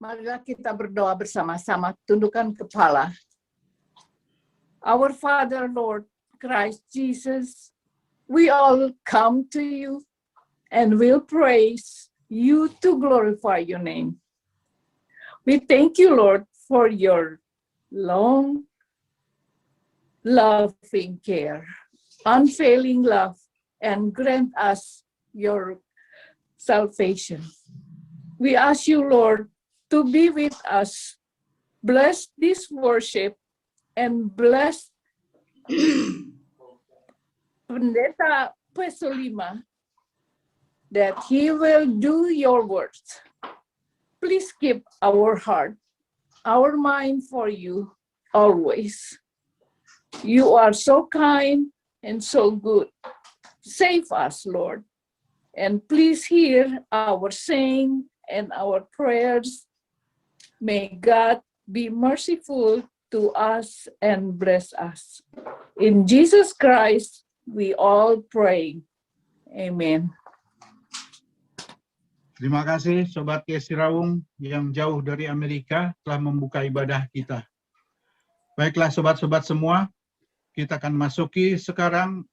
Marilah kita berdoa bersama-sama, tundukkan kepala. Our Father, Lord Christ Jesus, we all come to you and will praise you to glorify your name. We thank you, Lord, for your long, loving care, unfailing love, and grant us your salvation. We ask you, Lord, to be with us. Bless this worship and bless Pendeta Pesolima, that he will do your words. Please keep our heart, our mind for you always. You are so kind and so good. Save us, Lord, and please hear our saying and our prayers. May God be merciful to us and bless us. In Jesus Christ, we all pray. Amen. Terima kasih Sobat Kesiraung yang jauh dari Amerika telah membuka ibadah kita. Baiklah sobat-sobat semua, kita akan masuki sekarang,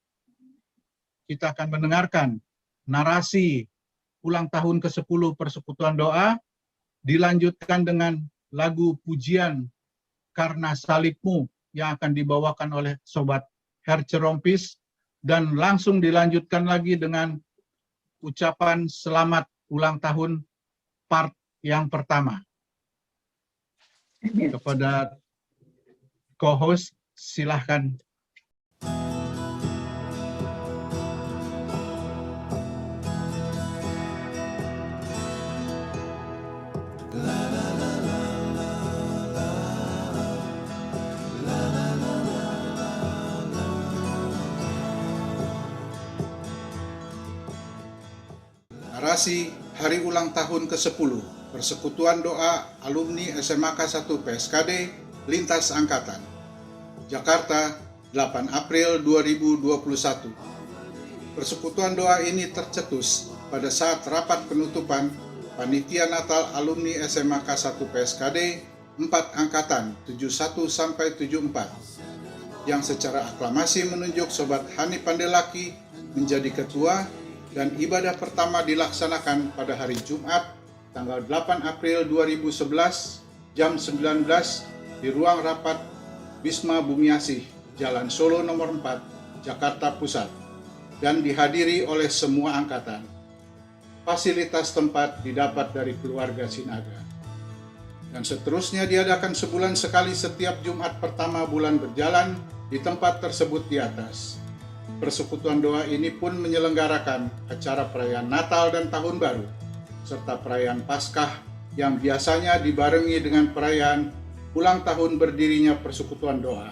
kita akan mendengarkan narasi ulang tahun ke-10 Persekutuan Doa, dilanjutkan dengan lagu pujian Karena Salibmu yang akan dibawakan oleh Sobat Herce Rompis, dan langsung dilanjutkan lagi dengan ucapan selamat ulang tahun part yang pertama. Kepada co-host, silahkan. Narasi Hari Ulang Tahun ke-10 Persekutuan Doa Alumni SMAK 1 PSKD Lintas Angkatan, Jakarta, 8 April 2021. Persekutuan doa ini tercetus pada saat rapat penutupan Panitia Natal Alumni SMAK 1 PSKD 4 Angkatan 71 sampai 74, yang secara aklamasi menunjuk Sobat Hani Pandelaki menjadi ketua, dan ibadah pertama dilaksanakan pada hari Jumat, tanggal 8 April 2011, jam 19 di ruang rapat Wisma Bumiasih, Jalan Solo nomor 4, Jakarta Pusat, dan dihadiri oleh semua angkatan. Fasilitas tempat didapat dari keluarga Sinaga. Dan seterusnya diadakan sebulan sekali setiap Jumat pertama bulan berjalan di tempat tersebut di atas. Persekutuan doa ini pun menyelenggarakan acara perayaan Natal dan Tahun Baru, serta perayaan Paskah yang biasanya dibarengi dengan perayaan ulang tahun berdirinya Persekutuan Doa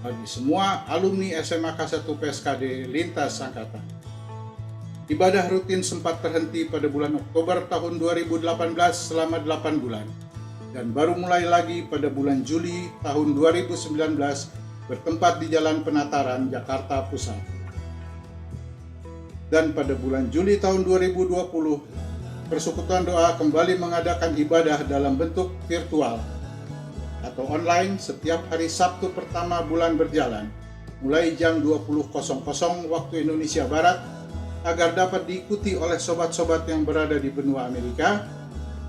bagi semua alumni SMAK 1 PSKD Lintas Angkatan. Ibadah rutin sempat terhenti pada bulan Oktober tahun 2018 selama 8 bulan, dan baru mulai lagi pada bulan Juli tahun 2019 bertempat di Jalan Penataran, Jakarta Pusat. Dan pada bulan Juli tahun 2020, Persekutuan Doa kembali mengadakan ibadah dalam bentuk virtual atau online setiap hari Sabtu pertama bulan berjalan, mulai jam 20.00 waktu Indonesia Barat, agar dapat diikuti oleh sobat-sobat yang berada di benua Amerika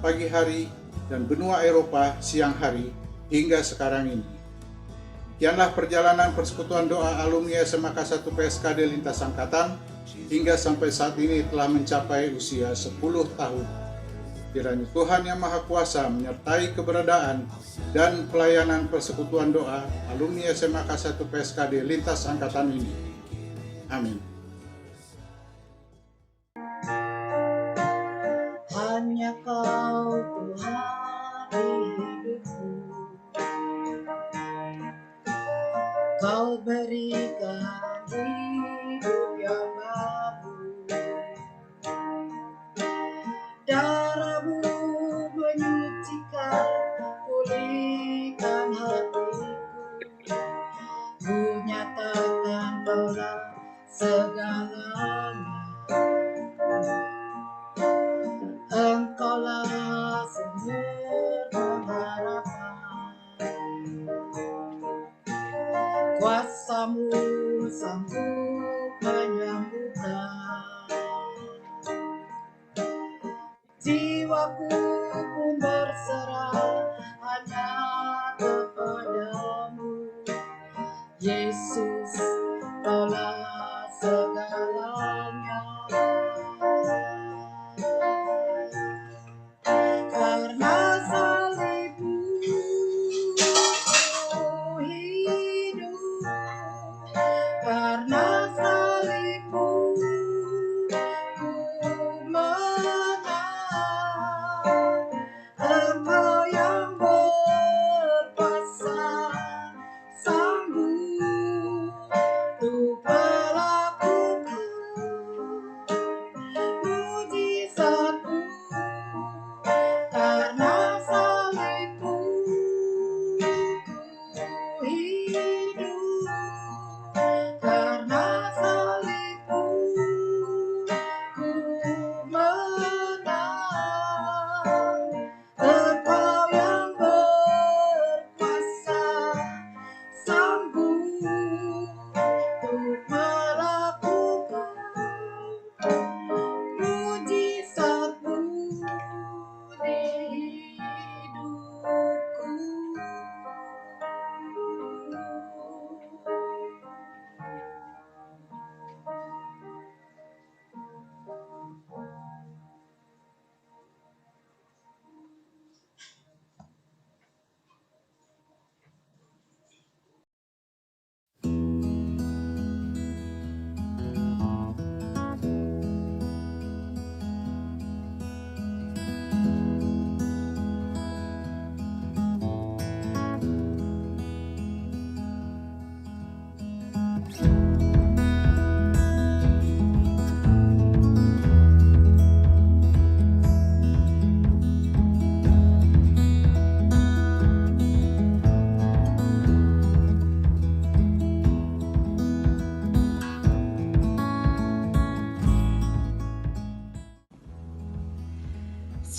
pagi hari dan benua Eropa siang hari hingga sekarang ini. Demikianlah perjalanan Persekutuan Doa Alumni SMAK 1 PSKD Lintas Angkatan hingga sampai saat ini telah mencapai usia 10 tahun. Kiranya Tuhan Yang Maha Kuasa menyertai keberadaan dan pelayanan Persekutuan Doa Alumni SMAK 1 PSKD Lintas Angkatan ini. Amin. Hanya Kau Tuhan hidupku, Kau berikan hidup yang baru. Darah-Mu menyucikan, pulihkan hatiku. Ku nyatakan Kaulah segalanya. Engkaulah jiwaku pun berserah hanya kepadamu. Yesus, Kaulah segalanya. Karena salibmu ku hidup, karena salibmu ku menang. Engkau yang berkuasa sanggup untuk melakukan mujizatmu. Karena salibmu ku hidup, karena salibmu ku menang. Engkau yang berkuasa sanggup untuk melakukan mujizatmu di hidupku.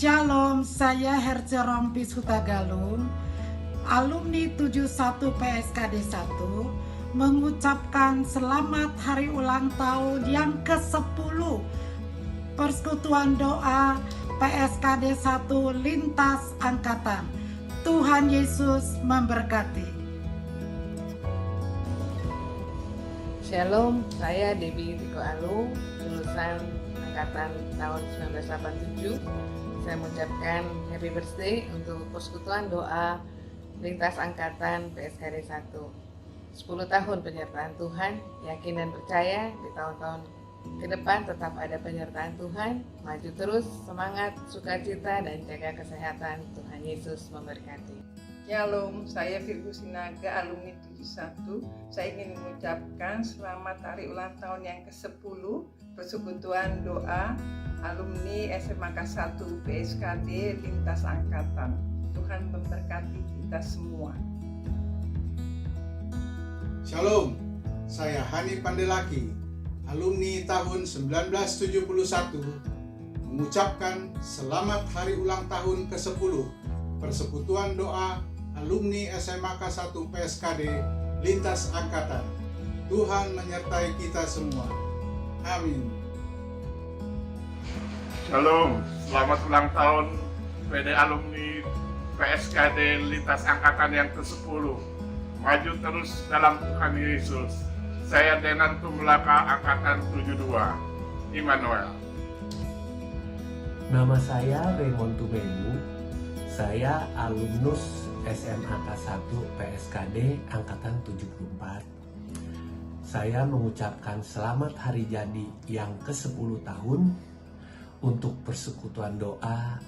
Shalom, saya Herce Rompis Hutagalung, alumni 71 PSKD 1, mengucapkan selamat hari ulang tahun yang ke-10 Persekutuan Doa PSKD 1 Lintas Angkatan. Tuhan Yesus memberkati. Shalom, saya Debbie Riko Alung, lulusan angkatan tahun 1987. Saya mengucapkan happy birthday untuk Persekutuan Doa Lintas Angkatan PSKD 1. 10 tahun penyertaan Tuhan, yakin dan percaya di tahun-tahun ke depan tetap ada penyertaan Tuhan. Maju terus, semangat, sukacita, dan jaga kesehatan. Tuhan Yesus memberkati. Shalom, saya Virgo Sinaga, alumni 71. Saya ingin mengucapkan selamat hari ulang tahun yang ke-10 Persekutuan Doa alumni SMAK 1 PSKD Lintas Angkatan. Tuhan memberkati kita semua. Shalom, saya Hani Pandelaki, alumni tahun 1971, mengucapkan selamat hari ulang tahun ke-10 Persekutuan Doa alumni SMAK 1 PSKD Lintas Angkatan. Tuhan menyertai kita semua. Amin. Shalom, selamat ulang tahun PD alumni PSKD Lintas Angkatan yang ke-10. Maju terus dalam Tuhan Yesus. Saya Denan Tumlaka, Angkatan 72, Immanuel. Nama saya Raymond Tumenu. Saya alumnus SMAK 1 PSKD Angkatan 74. Saya mengucapkan selamat hari jadi yang ke-10 tahun untuk Persekutuan Doa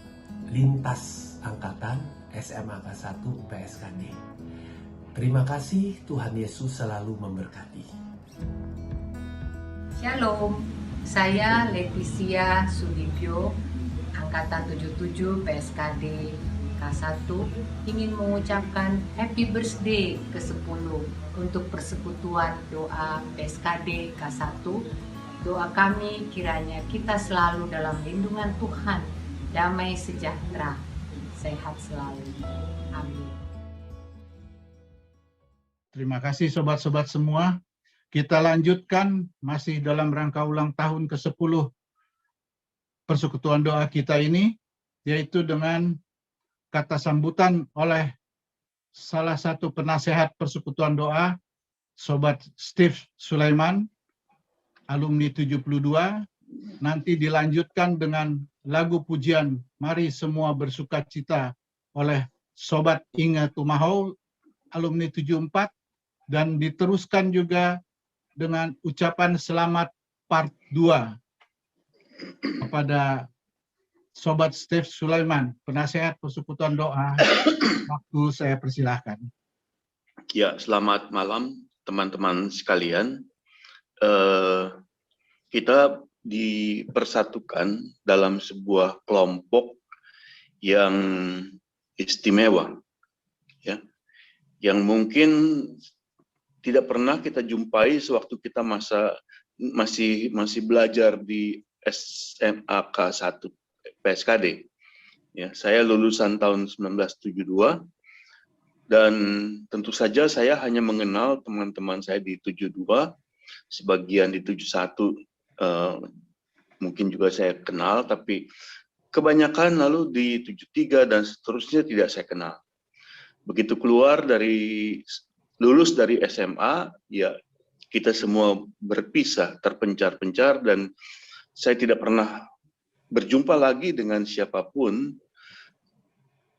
Lintas Angkatan SMAK 1 PSKD. Terima kasih, Tuhan Yesus selalu memberkati. Shalom, saya Leticia Sudibyo, Angkatan 77 PSKD K1, ingin mengucapkan happy birthday ke-10 untuk Persekutuan Doa PSKD K1. Doa kami kiranya kita selalu dalam lindungan Tuhan, damai sejahtera, sehat selalu. Amin. Terima kasih sobat-sobat semua. Kita lanjutkan masih dalam rangka ulang tahun ke-10 Persekutuan Doa kita ini. yaitu dengan kata sambutan oleh salah satu penasehat Persekutuan Doa, Sobat Steve Sulaiman, alumni 72. Nanti dilanjutkan dengan lagu pujian Mari Semua Bersukacita oleh Sobat Inge Tumahau, alumni 74, dan diteruskan juga dengan ucapan selamat part 2 kepada Sobat Steve Sulaiman, penasehat Persekutuan Doa. Waktu saya persilahkan. Ya, selamat malam teman-teman sekalian. Kita dipersatukan dalam sebuah kelompok yang istimewa, ya, yang mungkin tidak pernah kita jumpai sewaktu kita masih belajar di SMAK 1 PSKD. Ya, saya lulusan tahun 1972 dan tentu saja saya hanya mengenal teman-teman saya di 72, sebagian di 71 mungkin juga saya kenal, tapi kebanyakan lalu di 73 dan seterusnya tidak saya kenal. Begitu lulus dari SMA, ya kita semua berpisah, terpencar-pencar, dan saya tidak pernah berjumpa lagi dengan siapapun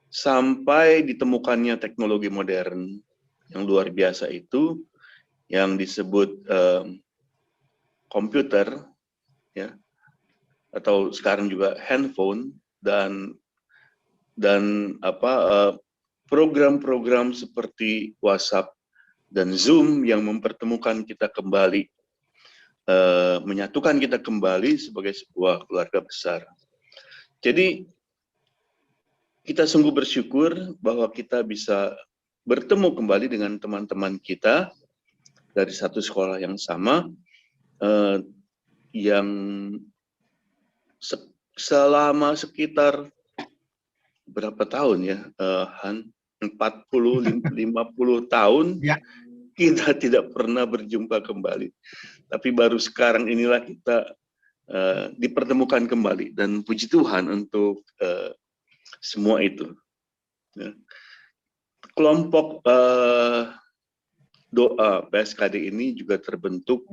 sampai ditemukannya teknologi modern yang luar biasa itu, yang disebut komputer, ya, atau sekarang juga handphone, dan program-program seperti WhatsApp dan Zoom yang mempertemukan kita kembali, menyatukan kita kembali sebagai sebuah keluarga besar. Jadi kita sungguh bersyukur bahwa kita bisa bertemu kembali dengan teman-teman kita dari satu sekolah yang sama, yang selama sekitar berapa tahun ya, Han? 40-50 tahun ya. Kita tidak pernah berjumpa kembali. Tapi baru sekarang inilah kita dipertemukan kembali, dan puji Tuhan untuk semua itu. Ya. Kelompok doa PSKD ini juga terbentuk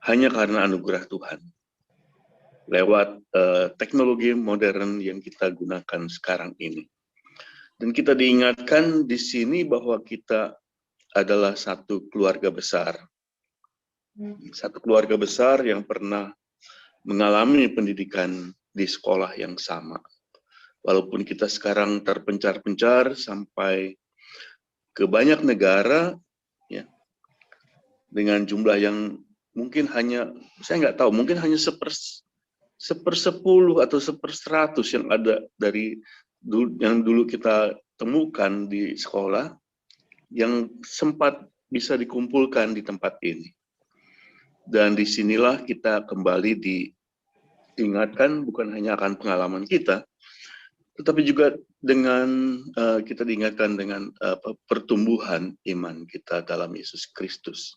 hanya karena anugerah Tuhan, lewat teknologi modern yang kita gunakan sekarang ini. Dan kita diingatkan di sini bahwa kita adalah satu keluarga besar. Satu keluarga besar yang pernah mengalami pendidikan di sekolah yang sama. Walaupun kita sekarang terpencar-pencar sampai ke banyak negara, ya, dengan jumlah yang mungkin hanya, saya nggak tahu, mungkin hanya sepersepuluh atau seperseratus yang ada dari yang dulu kita temukan di sekolah, yang sempat bisa dikumpulkan di tempat ini. Dan disinilah kita kembali diingatkan, bukan hanya akan pengalaman kita, tetapi juga dengan kita diingatkan dengan pertumbuhan iman kita dalam Yesus Kristus.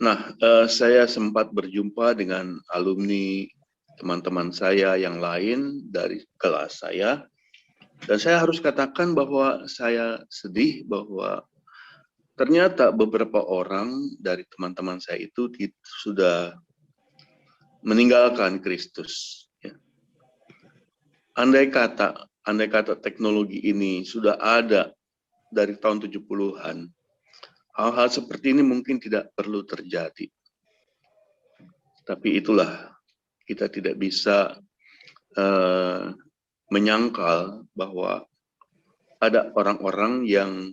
Nah, saya sempat berjumpa dengan alumni teman-teman saya yang lain dari kelas saya, dan saya harus katakan bahwa saya sedih bahwa ternyata beberapa orang dari teman-teman saya itu sudah meninggalkan Kristus. Ya. Andai kata teknologi ini sudah ada dari tahun 70-an, hal-hal seperti ini mungkin tidak perlu terjadi. Tapi itulah, kita tidak bisa menyangkal bahwa ada orang-orang yang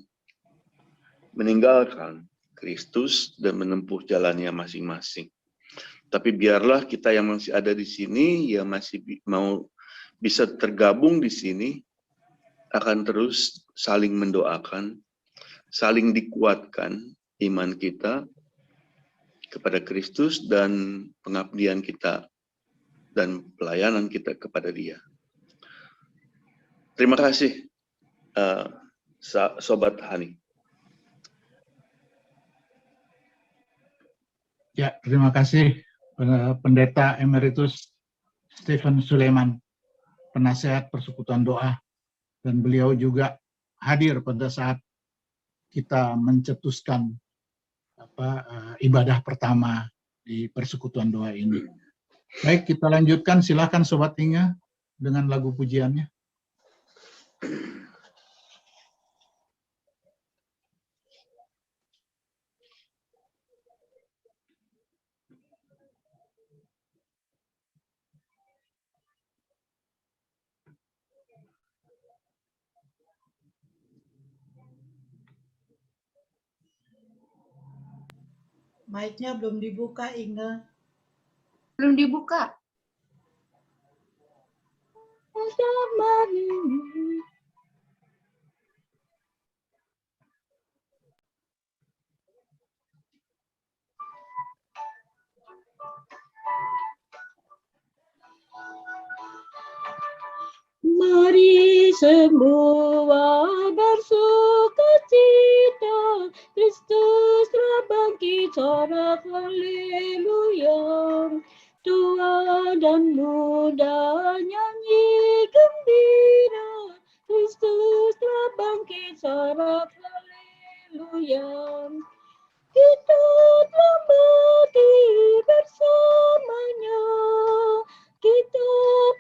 meninggalkan Kristus dan menempuh jalannya masing-masing. Tapi biarlah kita yang masih ada di sini, yang masih mau bisa tergabung di sini, akan terus saling mendoakan, saling dikuatkan iman kita kepada Kristus dan pengabdian kita dan pelayanan kita kepada Dia. Terima kasih, Sobat Hani. Ya, terima kasih Pendeta Emeritus Stephen Sulaiman, penasehat Persekutuan Doa, dan beliau juga hadir pada saat kita mencetuskan ibadah pertama di Persekutuan Doa ini. Baik, kita lanjutkan. Silakan Sobat Inga dengan lagu pujiannya. Mic-nya belum dibuka, Inge. Belum dibuka. Mari semua bersukacita, Kristus telah bangkit, sorak haleluya. Tua dan muda nyanyi gembira, Kristus telah bangkit, sorak haleluya. Kita telah mati bersamanya, kita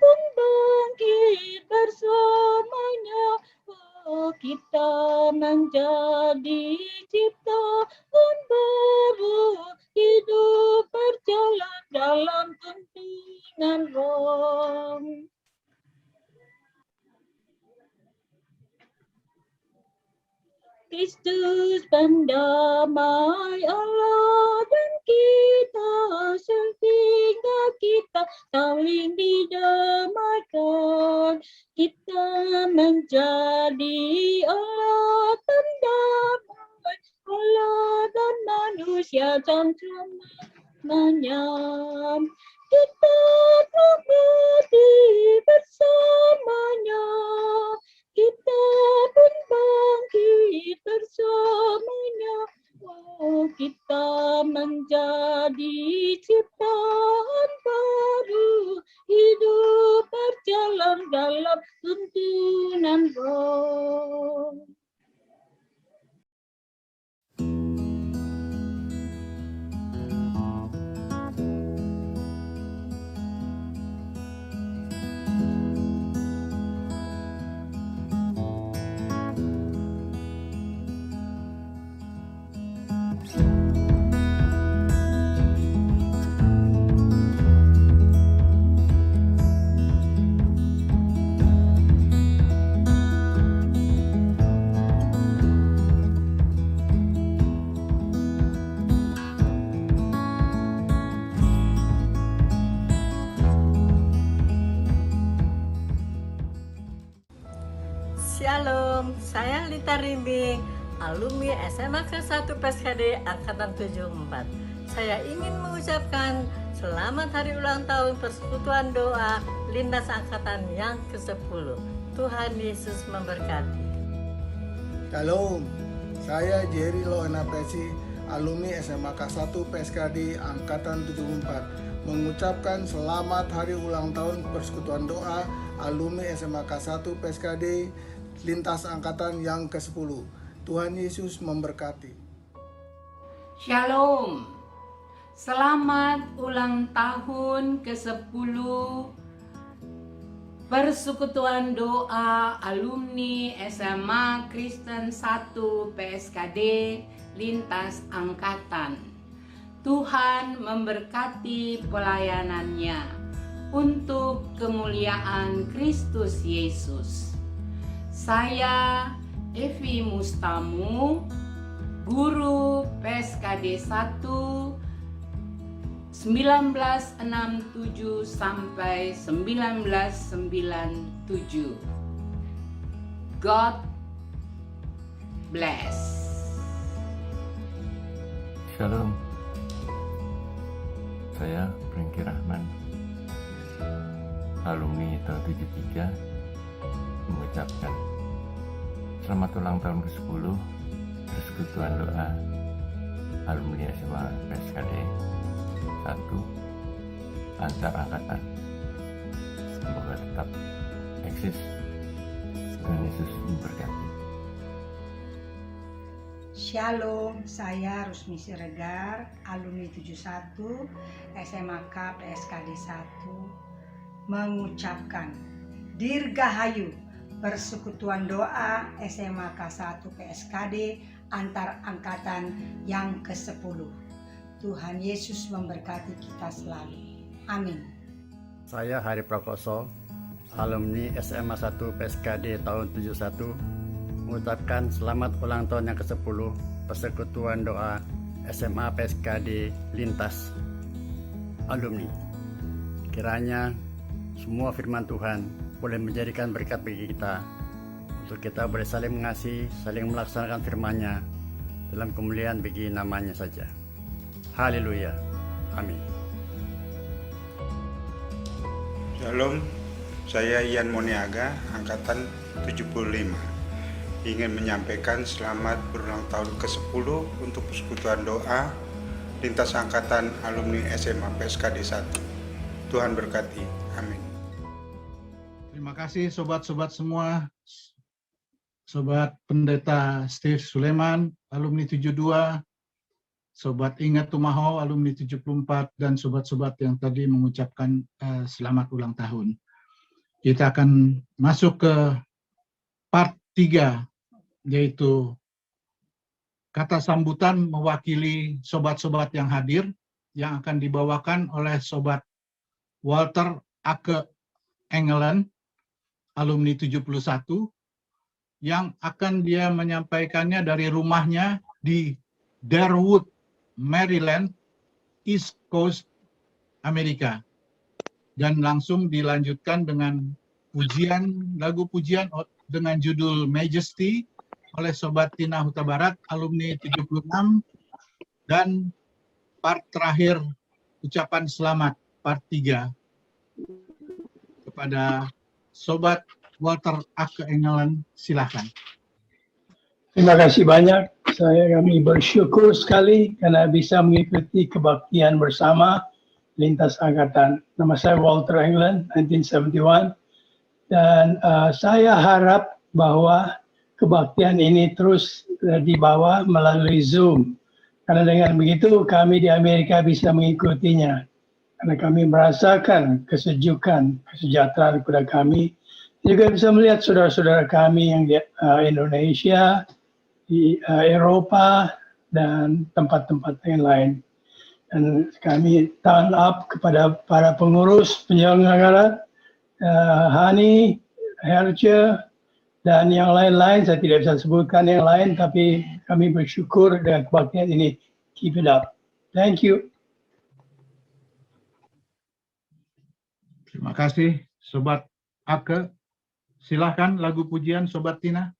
pun bangkit bersamanya. Oh, kita menjadi ciptaan baru, hidup berjalan dalam tuntunan Roh. Kristus pendamai Allah dan kita, sehingga kita saling didamaikan. Kita menjadi Allah pendamai, Allah dan manusia selamanya. Kita telah mati bersamanya, kita pun bangkit bersamanya. Oh, kita menjadi ciptaan baru, hidup berjalan dalam tuntunan Roh. Shalom, saya Lita Rimbing, alumni SMA Ke-1 PSKD Angkatan 74. Saya ingin mengucapkan selamat hari ulang tahun Persekutuan Doa Lintas Angkatan yang ke-10. Tuhan Yesus memberkati. Shalom, saya Jerry Loena Pesi, alumni SMA K1 PSKD Angkatan 74, mengucapkan selamat hari ulang tahun Persekutuan Doa alumni SMA K1 PSKD Lintas Angkatan yang ke-10. Tuhan Yesus memberkati. Shalom, selamat ulang tahun ke-10 Persekutuan Doa alumni SMA Kristen 1 PSKD Lintas Angkatan. Tuhan memberkati pelayanannya untuk kemuliaan Kristus Yesus. Saya Evi Mustamu, guru PSKD 1 1967 sampai 1997. God bless. Shalom. Saya Franky Rahman, alumni tahun 73, mengucapkan selamat ulang tahun ke-10 Persekutuan Doa alumni SMA PSKD 1 antar angkatan. Semoga tetap eksis. Tuhan Yesus memberkati. Shalom, saya Rusmi Siregar, alumni 71 SMAK PSKD 1, mengucapkan Dirgahayu Persekutuan Doa SMAK 1 PSKD antar angkatan yang ke-10. Tuhan Yesus memberkati kita selalu. Amin. Saya Hari Prakoso, alumni SMA 1 PSKD tahun 71, mengucapkan selamat ulang tahun yang ke-10 Persekutuan Doa SMA PSKD Lintas Alumni. Kiranya semua firman Tuhan boleh menjadikan berkat bagi kita, untuk kita boleh saling mengasihi, saling melaksanakan firman-Nya dalam kemuliaan bagi namanya saja. Haleluya. Amin. Shalom, saya Ian Moniaga, angkatan 75. Ingin menyampaikan selamat berulang tahun ke-10 untuk Persekutuan Doa Lintas Angkatan Alumni SMA PSKD 1. Tuhan berkati. Amin. Terima kasih sobat-sobat semua. Sobat Pendeta Steve Suleman, alumni 72, Sobat Ingat Tumaho, alumni 74, dan sobat-sobat yang tadi mengucapkan selamat ulang tahun. Kita akan masuk ke part 3, yaitu kata sambutan mewakili sobat-sobat yang hadir, yang akan dibawakan oleh Sobat Walter Ake Engelen, alumni 71, yang akan dia menyampaikannya dari rumahnya di Darwood, Maryland, East Coast, Amerika. Dan langsung dilanjutkan dengan lagu pujian dengan judul Majesty oleh Sobat Tina Huta Barat, alumni 76, dan part terakhir ucapan selamat, part 3, kepada Sobat Walter Ake Engelen. Silakan. Terima kasih banyak. Kami bersyukur sekali karena bisa mengikuti kebaktian bersama lintas angkatan. Nama saya Walter Engelen, 1971, dan saya harap bahwa kebaktian ini terus dibawa melalui Zoom. Karena dengan begitu kami di Amerika bisa mengikutinya. Karena kami merasakan kesejukan, kesejahteraan kepada kami. Juga bisa melihat saudara-saudara kami yang di Indonesia, di Eropa, dan tempat-tempat yang lain. Dan kami turn up kepada para pengurus penyelenggara, Hani, Herce, dan yang lain-lain. Saya tidak bisa sebutkan yang lain, tapi kami bersyukur dengan kebaktian ini. Keep it up. Thank you. Terima kasih, Sobat Ake. Silahkan lagu pujian Sobat Tina.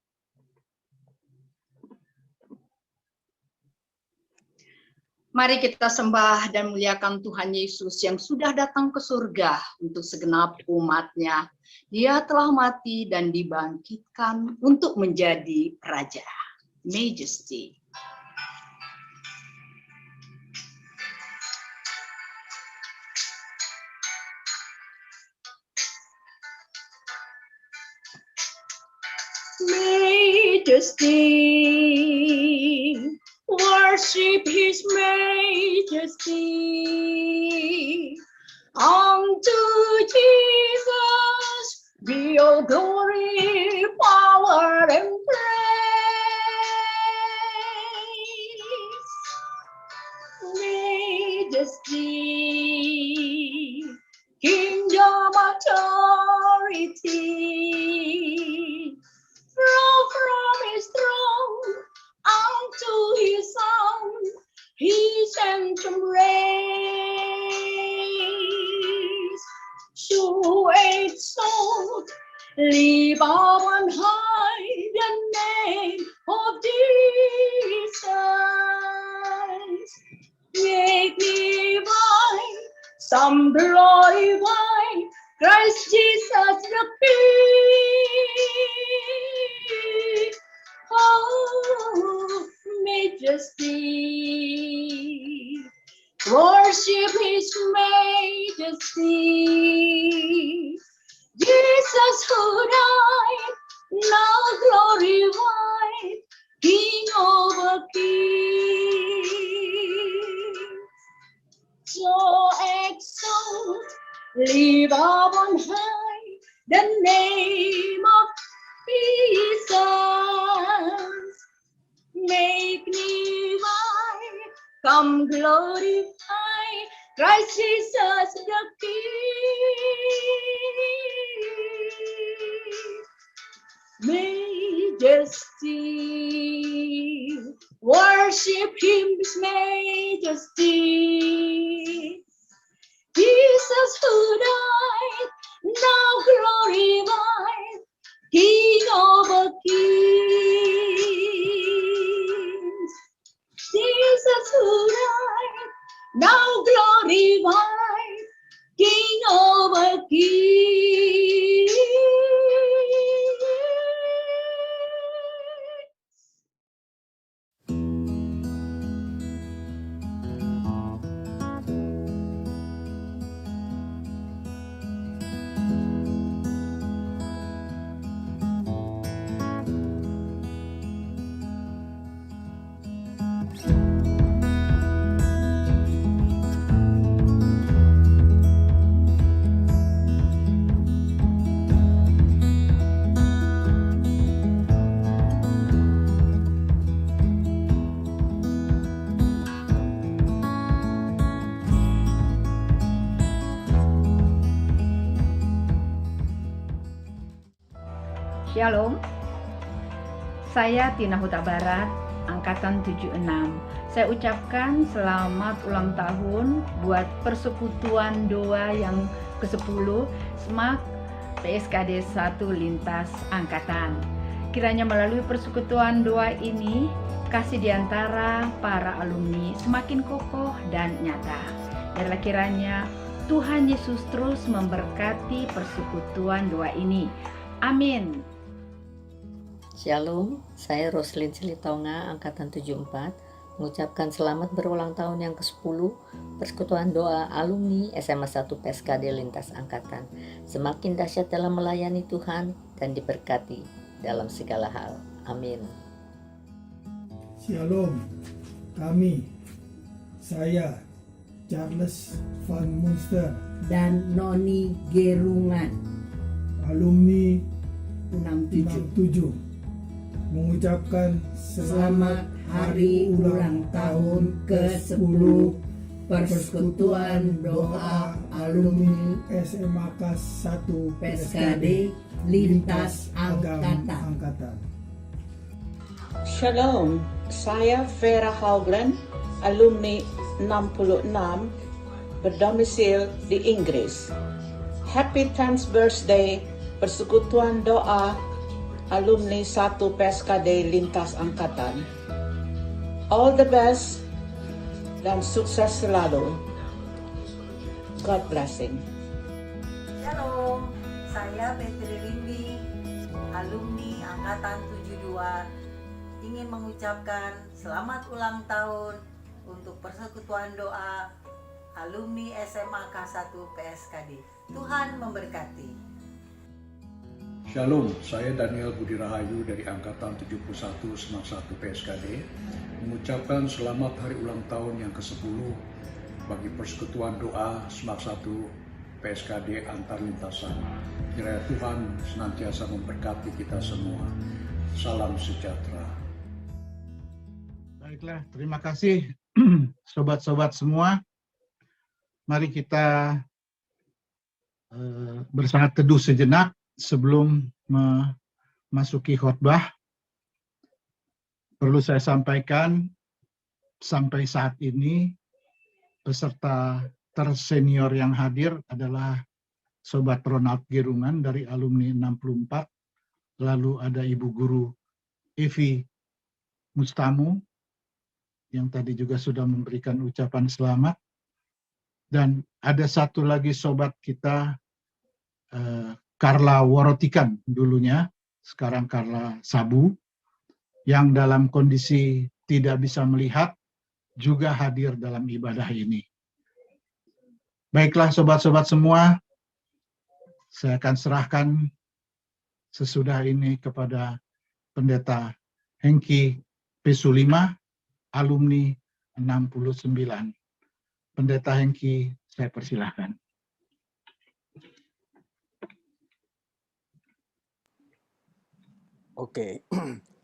Mari kita sembah dan muliakan Tuhan Yesus yang sudah datang ke surga untuk segenap umat-Nya. Dia telah mati dan dibangkitkan untuk menjadi Raja. Majesty. Majesty, worship His Majesty. Unto Jesus be all glory, power, and praise. Majesty, kingdom authority. From His throne unto His Son, His anthem raise. So exalt, lift up on high the name of Jesus. Make me wine, some bloody wine, Christ Jesus the King. Oh, Majesty, worship His majesty. Jesus who died, now glorified, King over kings. So exalt, lift up on high the name of Jesus. Make me wise, come glorify Christ Jesus the King. Majesty, worship His majesty. Jesus who died, now glorified, King over kings. Jesus who died, now glorified, King over kings. Shalom, saya Tina Huta Barat, Angkatan 76. Saya ucapkan selamat ulang tahun buat Persekutuan Doa yang ke-10 SMAK PSKD 1 Lintas Angkatan. Kiranya melalui persekutuan doa ini, kasih di antara para alumni semakin kokoh dan nyata. Biarlah kiranya Tuhan Yesus terus memberkati persekutuan doa ini. Amin. Shalom, saya Roslyn Silitonga, Angkatan 74, mengucapkan selamat berulang tahun yang ke-10 Persekutuan Doa Alumni SMA 1 PSKD Lintas Angkatan. Semakin dahsyat dalam melayani Tuhan dan diberkati dalam segala hal. Amin. Shalom, saya Charles Van Munster dan Noni Gerungan, alumni 67, mengucapkan selamat hari ulang tahun ke-10 Persekutuan Doa Alumni SMAK 1 PSKD Lintas Angkatan. Shalom, saya Vera Haugland, alumni 66, berdomisil di Inggris. Happy 10th birthday Persekutuan Doa Alumni 1 PSKD Lintas Angkatan. All the best dan sukses selalu. God blessing. Shalom, saya Petri Rimbi, alumni Angkatan 72, ingin mengucapkan selamat ulang tahun untuk Persekutuan Doa Alumni SMA K1 PSKD. Tuhan memberkati. Shalom, saya Daniel Budi Rahayu dari Angkatan 71 SMAK 1 PSKD mengucapkan selamat hari ulang tahun yang ke-10 bagi Persekutuan Doa SMAK 1 PSKD antar lintasan. Kiranya Tuhan senantiasa memberkati kita semua. Salam sejahtera. Baiklah, terima kasih sobat-sobat semua. Mari kita bersaat teduh sejenak sebelum memasuki khotbah. Perlu saya sampaikan, sampai saat ini peserta tersenior yang hadir adalah Sobat Ronald Gerungan dari alumni 64, lalu ada Ibu Guru Evi Mustamu yang tadi juga sudah memberikan ucapan selamat, dan ada satu lagi sobat kita, Carla Worotikan dulunya, sekarang Carla Sabu, yang dalam kondisi tidak bisa melihat juga hadir dalam ibadah ini. Baiklah sobat-sobat semua, saya akan serahkan sesudah ini kepada Pendeta Hengki P5, alumni 69. Pendeta Hengki, saya persilahkan. Oke,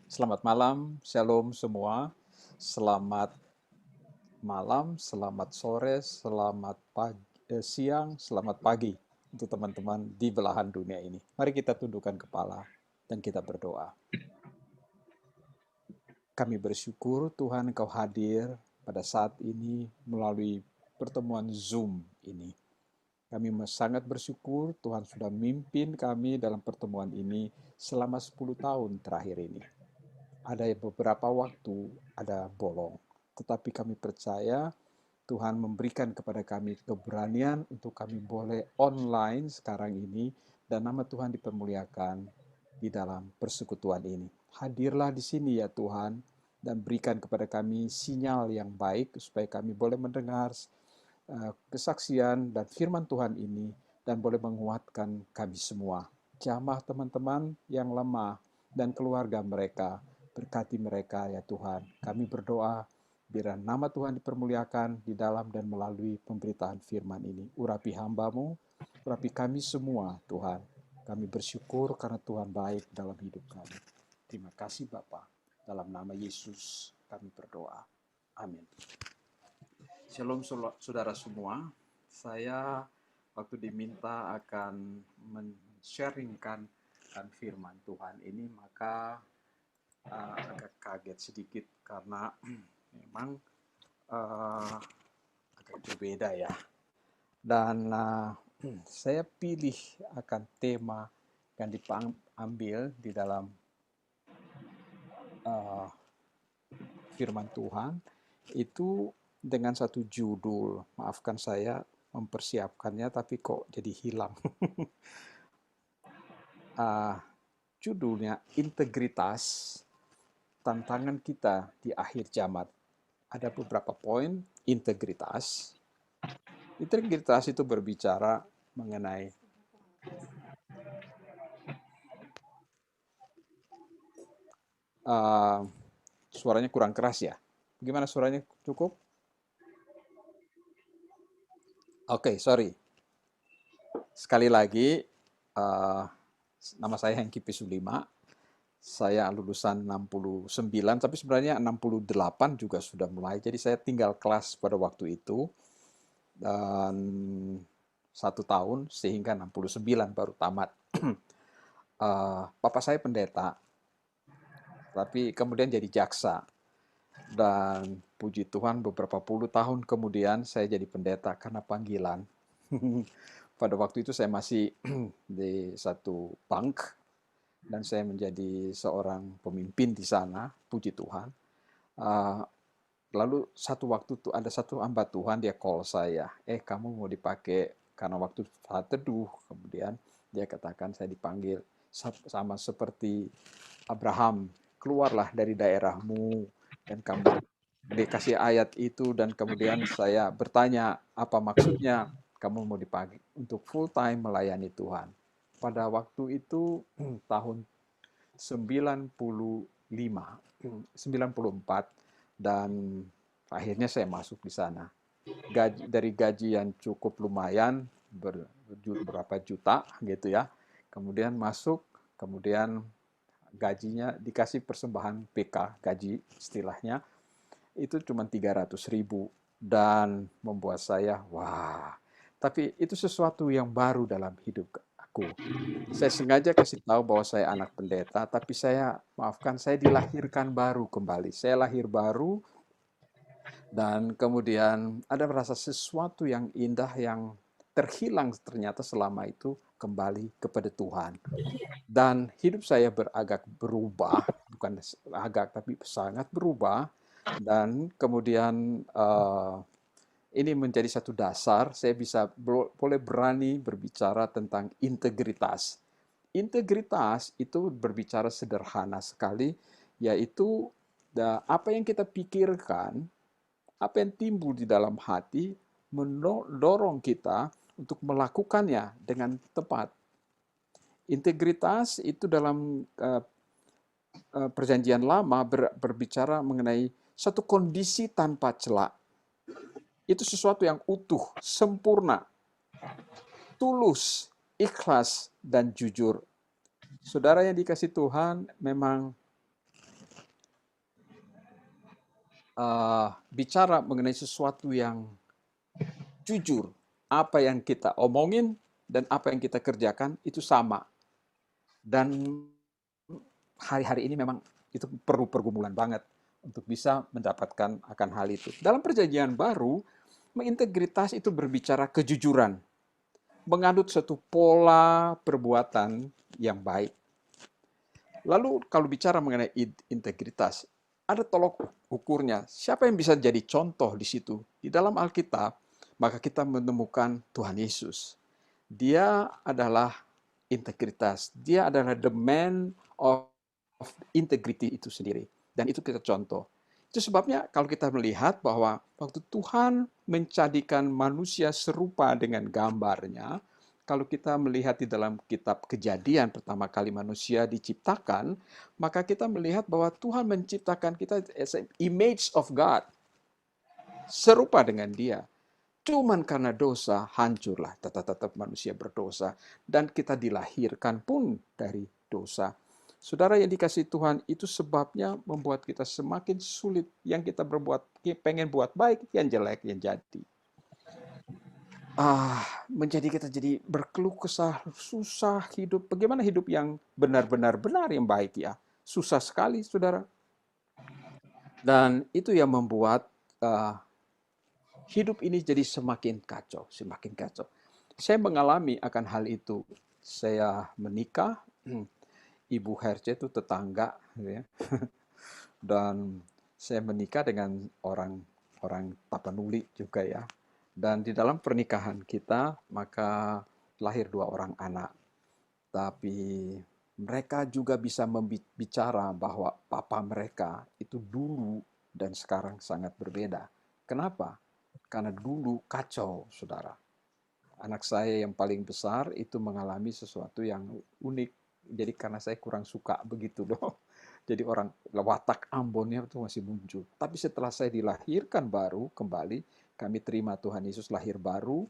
selamat malam, shalom semua. Selamat malam, selamat sore, selamat siang, selamat pagi untuk teman-teman di belahan dunia ini. Mari kita tundukkan kepala dan kita berdoa. Kami bersyukur Tuhan Engkau hadir pada saat ini melalui pertemuan Zoom ini. Kami sangat bersyukur Tuhan sudah memimpin kami dalam pertemuan ini selama 10 tahun terakhir ini. Ada beberapa waktu, ada bolong. Tetapi kami percaya Tuhan memberikan kepada kami keberanian untuk kami boleh online sekarang ini dan nama Tuhan dipermuliakan di dalam persekutuan ini. Hadirlah di sini ya Tuhan dan berikan kepada kami sinyal yang baik supaya kami boleh mendengar kesaksian dan firman Tuhan ini dan boleh menguatkan kami semua. Jamah teman-teman yang lemah dan keluarga mereka, berkati mereka ya Tuhan. Kami berdoa biar nama Tuhan dipermuliakan di dalam dan melalui pemberitaan firman ini. Urapi hamba-Mu, urapi kami semua Tuhan. Kami bersyukur karena Tuhan baik dalam hidup kami. Terima kasih Bapa. Dalam nama Yesus kami berdoa. Amin. Shalom saudara semua, saya waktu diminta akan men-sharingkan firman Tuhan ini, maka agak kaget sedikit karena memang agak berbeda ya. Dan saya pilih akan tema yang diambil di dalam firman Tuhan itu dengan satu judul, maafkan saya mempersiapkannya tapi kok jadi hilang. Judulnya Integritas, Tantangan Kita di Akhir Zaman. Ada beberapa poin integritas. Integritas itu berbicara mengenai suaranya kurang keras ya. Gimana suaranya, cukup? Oke, sorry. Sekali lagi, nama saya Hengki P5. Saya lulusan 69, tapi sebenarnya 68 juga sudah mulai. Jadi saya tinggal kelas pada waktu itu. Dan 1 tahun, sehingga 69 baru tamat. Papa saya pendeta, tapi kemudian jadi jaksa. Dan puji Tuhan beberapa puluh tahun kemudian saya jadi pendeta karena panggilan. Pada waktu itu saya masih di satu bank dan saya menjadi seorang pemimpin di sana, puji Tuhan. Lalu satu waktu tuh ada satu hamba Tuhan, dia call saya, kamu mau dipakai karena waktu saat teduh. Kemudian dia katakan saya dipanggil sama seperti Abraham, keluarlah dari daerahmu dan kamu dikasih ayat itu. Dan kemudian saya bertanya apa maksudnya kamu mau dipanggil untuk full time melayani Tuhan. Pada waktu itu tahun 94 dan akhirnya saya masuk di sana. Dari gaji yang cukup lumayan berapa juta gitu ya. Kemudian masuk, kemudian gajinya dikasih persembahan PK, gaji istilahnya itu cuma 300.000 dan membuat saya wah. Tapi itu sesuatu yang baru dalam hidup aku. Saya sengaja kasih tahu bahwa saya anak pendeta, tapi saya dilahirkan baru kembali. Saya lahir baru dan kemudian ada merasa sesuatu yang indah yang terhilang ternyata selama itu kembali kepada Tuhan. Dan hidup saya agak berubah, bukan agak tapi sangat berubah. Dan kemudian ini menjadi satu dasar saya bisa boleh berani berbicara tentang integritas. Integritas itu berbicara sederhana sekali, yaitu apa yang kita pikirkan, apa yang timbul di dalam hati, mendorong kita untuk melakukannya dengan tepat. Integritas itu dalam Perjanjian Lama berbicara mengenai satu kondisi tanpa celah. Itu sesuatu yang utuh, sempurna, tulus, ikhlas, dan jujur. Saudara yang dikasih Tuhan, memang bicara mengenai sesuatu yang jujur. Apa yang kita omongin dan apa yang kita kerjakan itu sama. Dan hari-hari ini memang itu perlu pergumulan banget untuk bisa mendapatkan akan hal itu. Dalam Perjanjian Baru, integritas itu berbicara kejujuran, menganut satu pola perbuatan yang baik. Lalu kalau bicara mengenai integritas, ada tolok ukurnya. Siapa yang bisa jadi contoh di situ? Di dalam Alkitab, maka kita menemukan Tuhan Yesus. Dia adalah integritas. Dia adalah the man of integrity itu sendiri. Dan itu kita contoh. Itu sebabnya kalau kita melihat bahwa waktu Tuhan menjadikan manusia serupa dengan gambarnya, kalau kita melihat di dalam kitab Kejadian pertama kali manusia diciptakan, maka kita melihat bahwa Tuhan menciptakan kita as an image of God. Serupa dengan Dia. Cuman karena dosa hancurlah, tetap manusia berdosa. Dan kita dilahirkan pun dari dosa. Saudara yang dikasih Tuhan, itu sebabnya membuat kita semakin sulit. Yang kita berbuat, pengen buat baik, yang jelek yang jadi. Menjadi kita jadi berkeluh kesah, susah hidup. Bagaimana hidup yang benar-benar yang baik ya? Susah sekali, saudara. Dan itu yang membuat hidup ini jadi semakin kacau. Saya mengalami akan hal itu. Saya menikah, Ibu Herce itu tetangga, ya. Dan saya menikah dengan orang Tapanuli juga ya. Dan di dalam pernikahan kita maka lahir 2 orang anak. Tapi mereka juga bisa bicara bahwa papa mereka itu dulu dan sekarang sangat berbeda. Kenapa? Karena dulu kacau, saudara. Anak saya yang paling besar itu mengalami sesuatu yang unik. Jadi karena saya kurang suka begitu loh. Jadi orang watak Ambonnya itu masih muncul. Tapi setelah saya dilahirkan baru kembali, kami terima Tuhan Yesus lahir baru,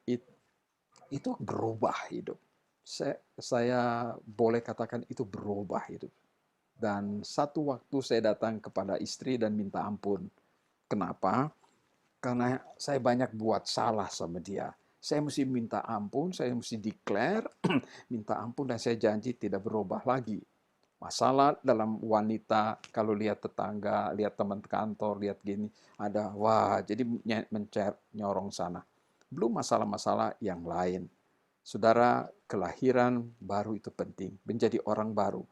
itu berubah hidup. Saya boleh katakan itu berubah hidup. Dan satu waktu saya datang kepada istri dan minta ampun. Kenapa? Karena saya banyak buat salah sama dia. Saya mesti minta ampun, saya mesti declare, minta ampun, dan saya janji tidak berubah lagi. Masalah dalam wanita, kalau lihat tetangga, lihat teman kantor, lihat gini, ada, wah, jadi nyorong sana. Belum masalah-masalah yang lain. Saudara, kelahiran baru itu penting, menjadi orang baru.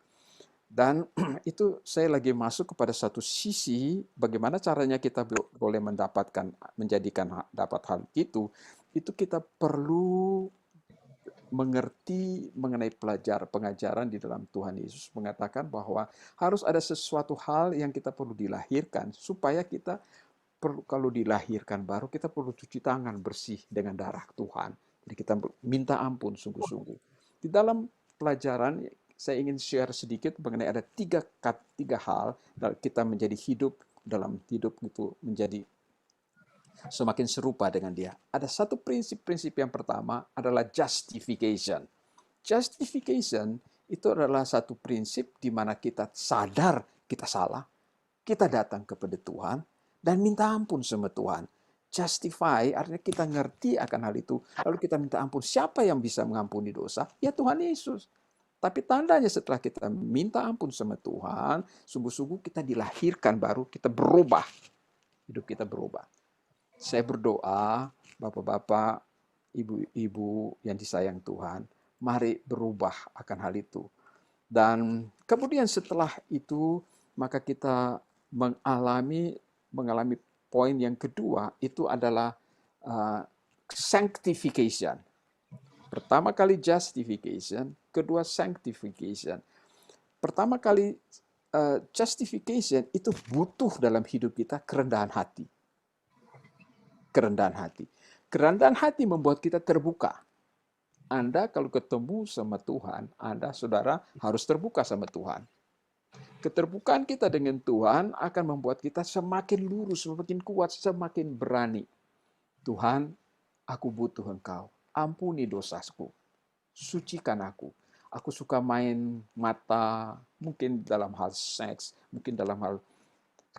Dan itu saya lagi masuk kepada satu sisi, bagaimana caranya kita boleh dapat hal itu kita perlu mengerti mengenai pengajaran di dalam Tuhan Yesus mengatakan bahwa harus ada sesuatu hal yang kita perlu dilahirkan supaya kita kalau dilahirkan baru kita perlu cuci tangan bersih dengan darah Tuhan. Jadi kita minta ampun sungguh-sungguh. Di dalam pelajaran saya ingin share sedikit mengenai ada tiga hal kita menjadi hidup itu menjadi semakin serupa dengan Dia. Ada satu prinsip yang pertama adalah justification. Justification itu adalah satu prinsip di mana kita sadar kita salah, kita datang kepada Tuhan dan minta ampun sama Tuhan. Justify artinya kita ngerti akan hal itu, lalu kita minta ampun. Siapa yang bisa mengampuni dosa? Ya Tuhan Yesus. Tapi tandanya setelah kita minta ampun sama Tuhan, sungguh-sungguh kita dilahirkan baru, kita berubah. Hidup kita berubah. Saya berdoa, Bapak-bapak, Ibu-ibu yang disayang Tuhan, mari berubah akan hal itu. Dan kemudian setelah itu, maka kita mengalami poin yang kedua, itu adalah sanctification. Pertama kali justification, kedua sanctification. Pertama kali justification itu butuh dalam hidup kita kerendahan hati. kerendahan hati. Kerendahan hati membuat kita terbuka. Anda kalau ketemu sama Tuhan, Anda, saudara, harus terbuka sama Tuhan. Keterbukaan kita dengan Tuhan akan membuat kita semakin lurus, semakin kuat, semakin berani. Tuhan, aku butuh Engkau. Ampuni dosaku. Sucikan aku. Aku suka main mata, mungkin dalam hal seks, mungkin dalam hal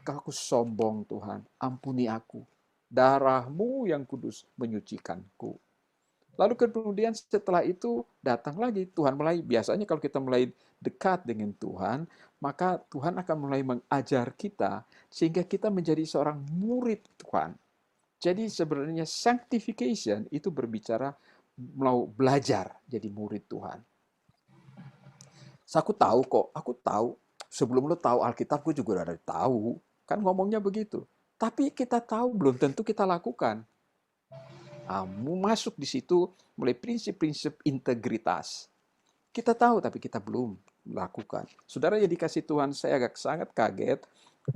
aku sombong, Tuhan. Ampuni aku. Darah-Mu yang kudus menyucikanku. Lalu kemudian setelah itu datang lagi Tuhan mulai, biasanya kalau kita mulai dekat dengan Tuhan, maka Tuhan akan mulai mengajar kita sehingga kita menjadi seorang murid Tuhan. Jadi sebenarnya sanctification itu berbicara mau belajar jadi murid Tuhan. Aku tahu kok, aku tahu. Sebelum lo tahu Alkitab, gue juga udah tahu. Kan ngomongnya begitu. Tapi kita tahu belum tentu kita lakukan. Masuk di situ mulai prinsip-prinsip integritas. Kita tahu tapi kita belum lakukan. Saudara yang dikasih Tuhan, saya agak sangat kaget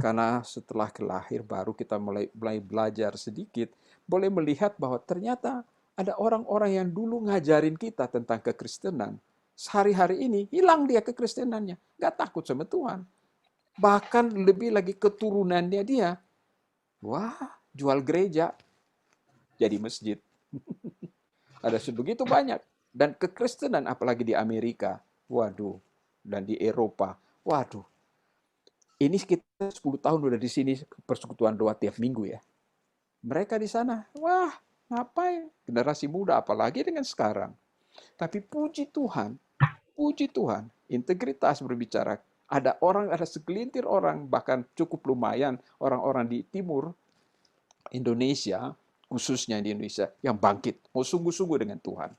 karena setelah lahir baru kita mulai belajar sedikit, boleh melihat bahwa ternyata ada orang-orang yang dulu ngajarin kita tentang kekristenan. Sehari-hari ini hilang dia kekristenannya, nggak takut sama Tuhan. Bahkan lebih lagi keturunannya dia, wah, jual gereja jadi masjid. Ada sebegitu banyak. Dan kekristenan apalagi di Amerika, waduh, dan di Eropa, waduh. Ini kita 10 tahun udah di sini persekutuan doa tiap minggu ya. Mereka di sana, wah, ngapain? Generasi muda apalagi dengan sekarang. Tapi puji Tuhan, integritas berbicara. Ada segelintir orang, bahkan cukup lumayan, orang-orang di timur Indonesia, khususnya di Indonesia, yang bangkit, mau sungguh-sungguh dengan Tuhan.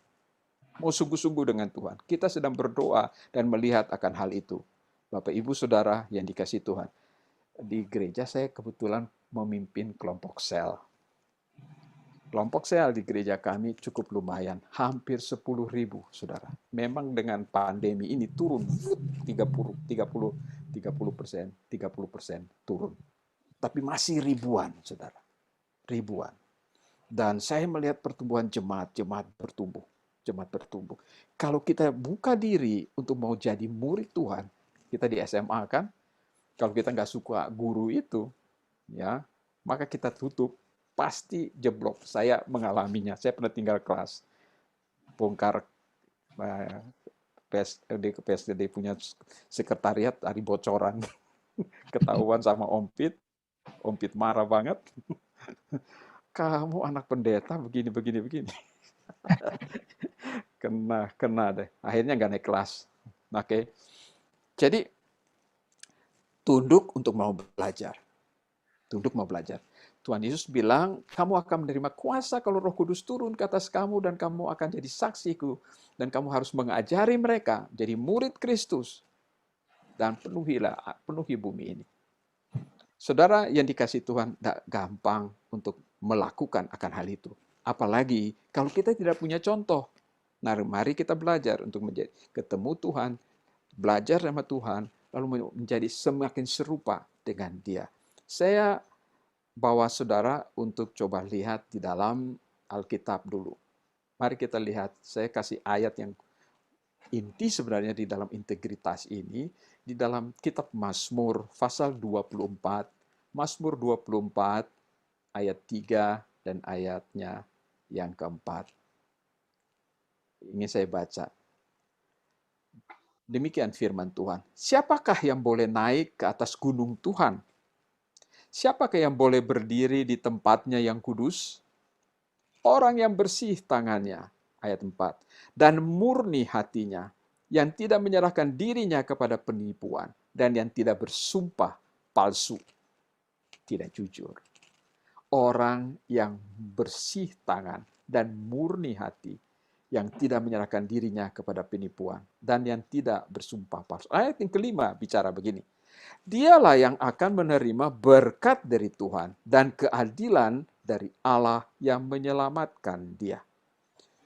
Mau sungguh-sungguh dengan Tuhan. Kita sedang berdoa dan melihat akan hal itu. Bapak, Ibu, Saudara yang dikasih Tuhan. Di gereja saya kebetulan memimpin kelompok sel. Kelompok sel di gereja kami cukup lumayan, hampir 10.000, Saudara. Memang dengan pandemi ini turun 30% turun. Tapi masih ribuan, Saudara. Ribuan. Dan saya melihat pertumbuhan jemaat bertumbuh. Kalau kita buka diri untuk mau jadi murid Tuhan, kita di SMA kan, kalau kita nggak suka guru itu, ya, maka kita tutup, pasti jeblok. Saya mengalaminya. Saya pernah tinggal kelas, bongkar PSDD punya sekretariat, hari bocoran, ketahuan sama Ompit marah banget. Kamu anak pendeta begini. Kena deh. Akhirnya nggak naik kelas. Oke. Jadi tunduk untuk mau belajar. Tuhan Yesus bilang, kamu akan menerima kuasa kalau Roh Kudus turun ke atas kamu dan kamu akan jadi saksiku. Dan kamu harus mengajari mereka jadi murid Kristus. Dan penuhi bumi ini. Saudara yang dikasih Tuhan, tidak gampang untuk melakukan akan hal itu. Apalagi kalau kita tidak punya contoh. Nah, mari kita belajar untuk ketemu Tuhan, belajar sama Tuhan, lalu menjadi semakin serupa dengan Dia. Saya bawa saudara untuk coba lihat di dalam Alkitab dulu. Mari kita lihat, saya kasih ayat yang inti sebenarnya di dalam integritas ini, di dalam kitab Mazmur pasal 24, Mazmur 24 ayat 3 dan ayatnya yang keempat. Ingin saya baca. Demikian firman Tuhan. Siapakah yang boleh naik ke atas gunung Tuhan? Siapakah yang boleh berdiri di tempatnya yang kudus? Orang yang bersih tangannya, ayat 4, dan murni hatinya, yang tidak menyerahkan dirinya kepada penipuan, dan yang tidak bersumpah palsu, tidak jujur. Orang yang bersih tangan dan murni hati, yang tidak menyerahkan dirinya kepada penipuan, dan yang tidak bersumpah palsu. Ayat yang kelima bicara begini. Dialah yang akan menerima berkat dari Tuhan dan keadilan dari Allah yang menyelamatkan dia.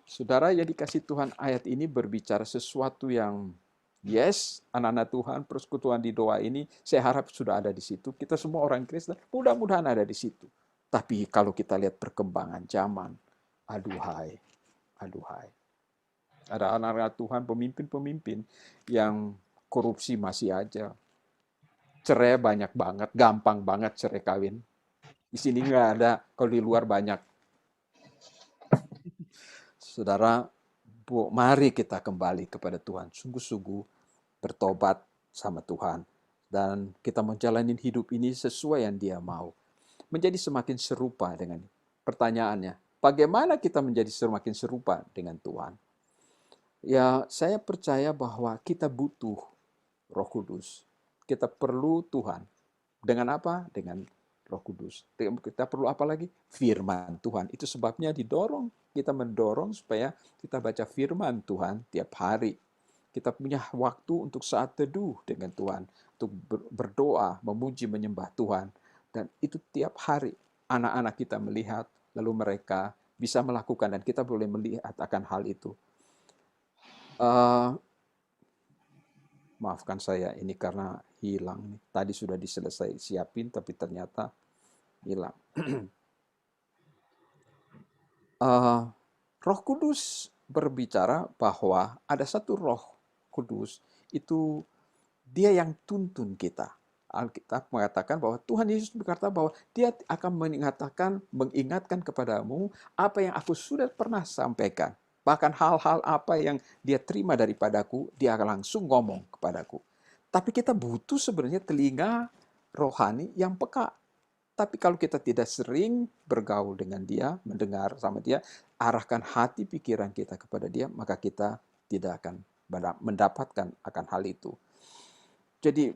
Saudara yang dikasih Tuhan, ayat ini berbicara sesuatu yang yes, anak-anak Tuhan, persekutuan di doa ini, saya harap sudah ada di situ. Kita semua orang Kristen, mudah-mudahan ada di situ. Tapi kalau kita lihat perkembangan zaman, aduhai. Ada anak-anak Tuhan, pemimpin-pemimpin yang korupsi masih aja. Cerai banyak banget, gampang banget cerai kawin. Di sini nggak ada, kalau di luar banyak. Saudara, mari kita kembali kepada Tuhan. Sungguh-sungguh bertobat sama Tuhan. Dan kita menjalani hidup ini sesuai yang Dia mau. Menjadi semakin serupa dengan pertanyaannya. Bagaimana kita menjadi semakin serupa dengan Tuhan? Ya, saya percaya bahwa kita butuh Roh Kudus. Kita perlu Tuhan. Dengan apa? Dengan Roh Kudus. Kita perlu apa lagi? Firman Tuhan. Itu sebabnya kita mendorong supaya kita baca firman Tuhan tiap hari. Kita punya waktu untuk saat teduh dengan Tuhan. Untuk berdoa, memuji, menyembah Tuhan. Dan itu tiap hari anak-anak kita melihat, lalu mereka bisa melakukan, dan kita boleh melihat akan hal itu. Maafkan saya, ini karena hilang. Tadi sudah siapin, tapi ternyata hilang. Roh Kudus berbicara bahwa ada satu Roh Kudus, itu Dia yang tuntun kita. Alkitab mengatakan bahwa Tuhan Yesus berkata bahwa Dia akan mengingatkan kepadamu apa yang aku sudah pernah sampaikan. Bahkan hal-hal apa yang Dia terima daripadaku, Dia akan langsung ngomong kepadaku. Tapi kita butuh sebenarnya telinga rohani yang peka. Tapi kalau kita tidak sering bergaul dengan Dia, mendengar sama Dia, arahkan hati pikiran kita kepada Dia, maka kita tidak akan mendapatkan akan hal itu. Jadi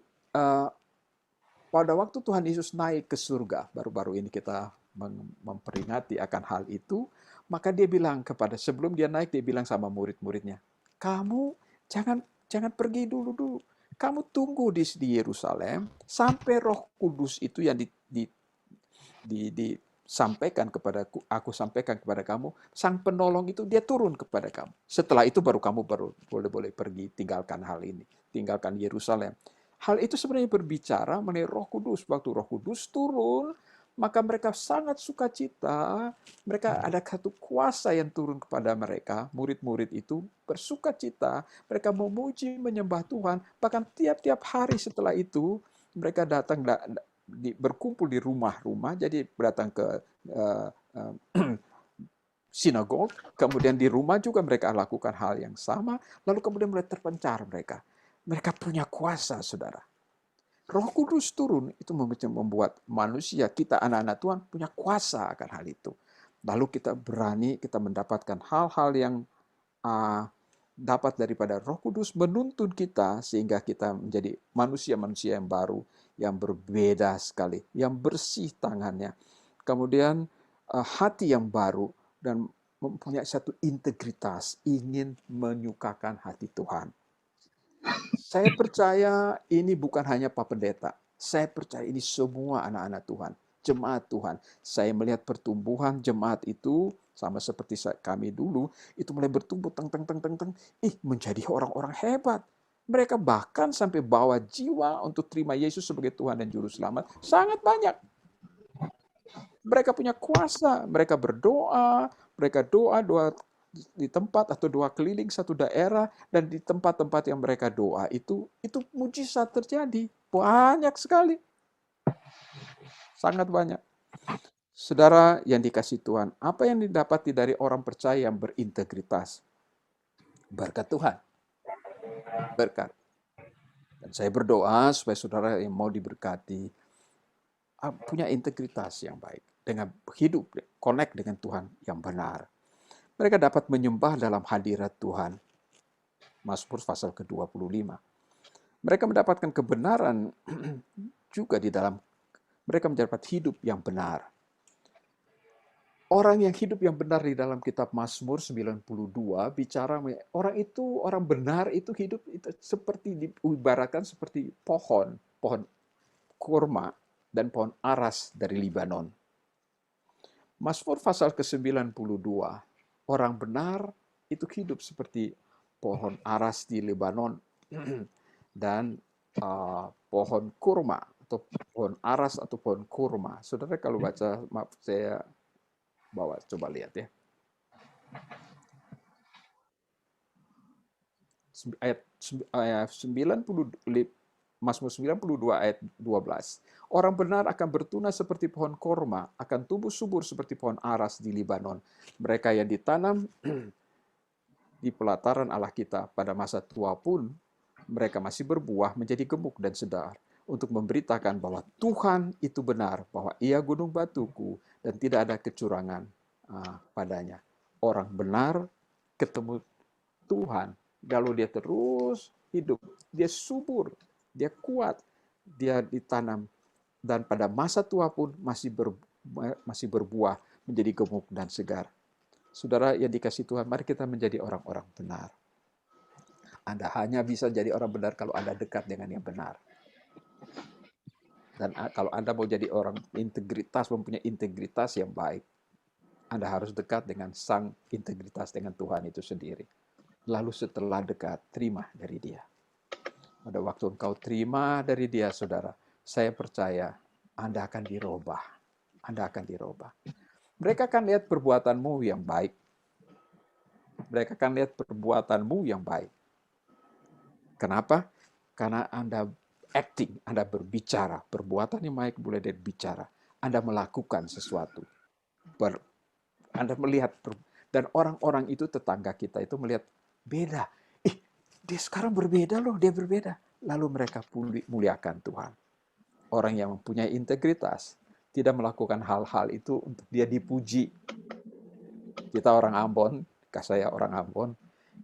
pada waktu Tuhan Yesus naik ke surga, baru-baru ini kita memperingati akan hal itu, maka Dia bilang sebelum Dia naik, Dia bilang sama murid-muridnya, kamu jangan pergi dulu. Kamu tunggu di Yerusalem sampai Roh Kudus itu yang disampaikan kepadaku, aku sampaikan kepada kamu, Sang Penolong itu Dia turun kepada kamu. Setelah itu baru kamu boleh pergi, tinggalkan hal ini, tinggalkan Yerusalem. Hal itu sebenarnya berbicara mengenai Roh Kudus. Waktu Roh Kudus turun, maka mereka sangat sukacita. Mereka ada satu kuasa yang turun kepada mereka. Murid-murid itu bersukacita. Mereka memuji, menyembah Tuhan. Bahkan tiap-tiap hari setelah itu, mereka datang berkumpul di rumah-rumah. Jadi datang ke sinagog. Kemudian di rumah juga mereka lakukan hal yang sama. Lalu kemudian mulai terpencar mereka. Mereka punya kuasa, saudara. Roh Kudus turun, itu membuat manusia, kita anak-anak Tuhan, punya kuasa akan hal itu. Lalu kita berani, kita mendapatkan hal-hal yang dapat daripada Roh Kudus menuntun kita, sehingga kita menjadi manusia-manusia yang baru, yang berbeda sekali, yang bersih tangannya. Kemudian hati yang baru, dan mempunyai satu integritas, ingin menyukakan hati Tuhan. Saya percaya ini bukan hanya Pak Pendeta. Saya percaya ini semua anak-anak Tuhan, jemaat Tuhan. Saya melihat pertumbuhan jemaat itu sama seperti kami dulu, itu mulai bertumbuh menjadi orang-orang hebat. Mereka bahkan sampai bawa jiwa untuk terima Yesus sebagai Tuhan dan Juru Selamat. Sangat banyak. Mereka punya kuasa, mereka berdoa, mereka doa di tempat atau doa keliling satu daerah, dan di tempat-tempat yang mereka doa itu mujizat terjadi. Banyak sekali. Sangat banyak. Saudara yang dikasihi Tuhan, apa yang didapati dari orang percaya yang berintegritas? Berkat Tuhan. Berkat. Dan saya berdoa supaya saudara yang mau diberkati punya integritas yang baik. Dengan hidup, connect dengan Tuhan yang benar. Mereka dapat menyembah dalam hadirat Tuhan. Mazmur pasal ke-25. Mereka mendapatkan kebenaran juga di dalam, mereka mendapat hidup yang benar. Orang yang hidup yang benar di dalam kitab Mazmur 92 bicara orang benar itu hidup itu seperti diibaratkan seperti pohon kurma dan pohon aras dari Libanon. Mazmur pasal ke-92, orang benar itu hidup seperti pohon aras di Lebanon dan pohon kurma atau pohon aras atau pohon kurma. Saudara kalau baca, maaf saya bawa, coba lihat ya. Ayat 90, Mazmur 92 ayat 12. Orang benar akan bertunas seperti pohon korma, akan tumbuh subur seperti pohon aras di Libanon. Mereka yang ditanam di pelataran Allah kita pada masa tua pun, mereka masih berbuah menjadi gemuk dan sedar, untuk memberitakan bahwa Tuhan itu benar, bahwa Ia gunung batuku, dan tidak ada kecurangan padanya. Orang benar ketemu Tuhan, kalau dia terus hidup, dia subur, dia kuat, dia ditanam, dan pada masa tua pun masih berbuah menjadi gemuk dan segar. Saudara yang dikasihi Tuhan, mari kita menjadi orang-orang benar. Anda hanya bisa jadi orang benar kalau Anda dekat dengan yang benar. Dan kalau Anda mau jadi orang integritas, mempunyai integritas yang baik, Anda harus dekat dengan sang integritas, dengan Tuhan itu sendiri. Lalu setelah dekat, terima dari Dia. Pada waktu engkau terima dari Dia, saudara, saya percaya Anda akan dirubah. Anda akan dirubah. Mereka akan lihat perbuatanmu yang baik. Mereka akan lihat perbuatanmu yang baik. Kenapa? Karena Anda acting, Anda berbicara. Perbuatan yang baik mulai dari bicara. Anda melakukan sesuatu. Anda melihat, dan orang-orang itu, tetangga kita itu melihat, beda. Dia sekarang berbeda loh, dia berbeda. Lalu mereka muliakan Tuhan. Orang yang mempunyai integritas tidak melakukan hal-hal itu untuk dia dipuji. Kita orang Ambon, saya orang Ambon,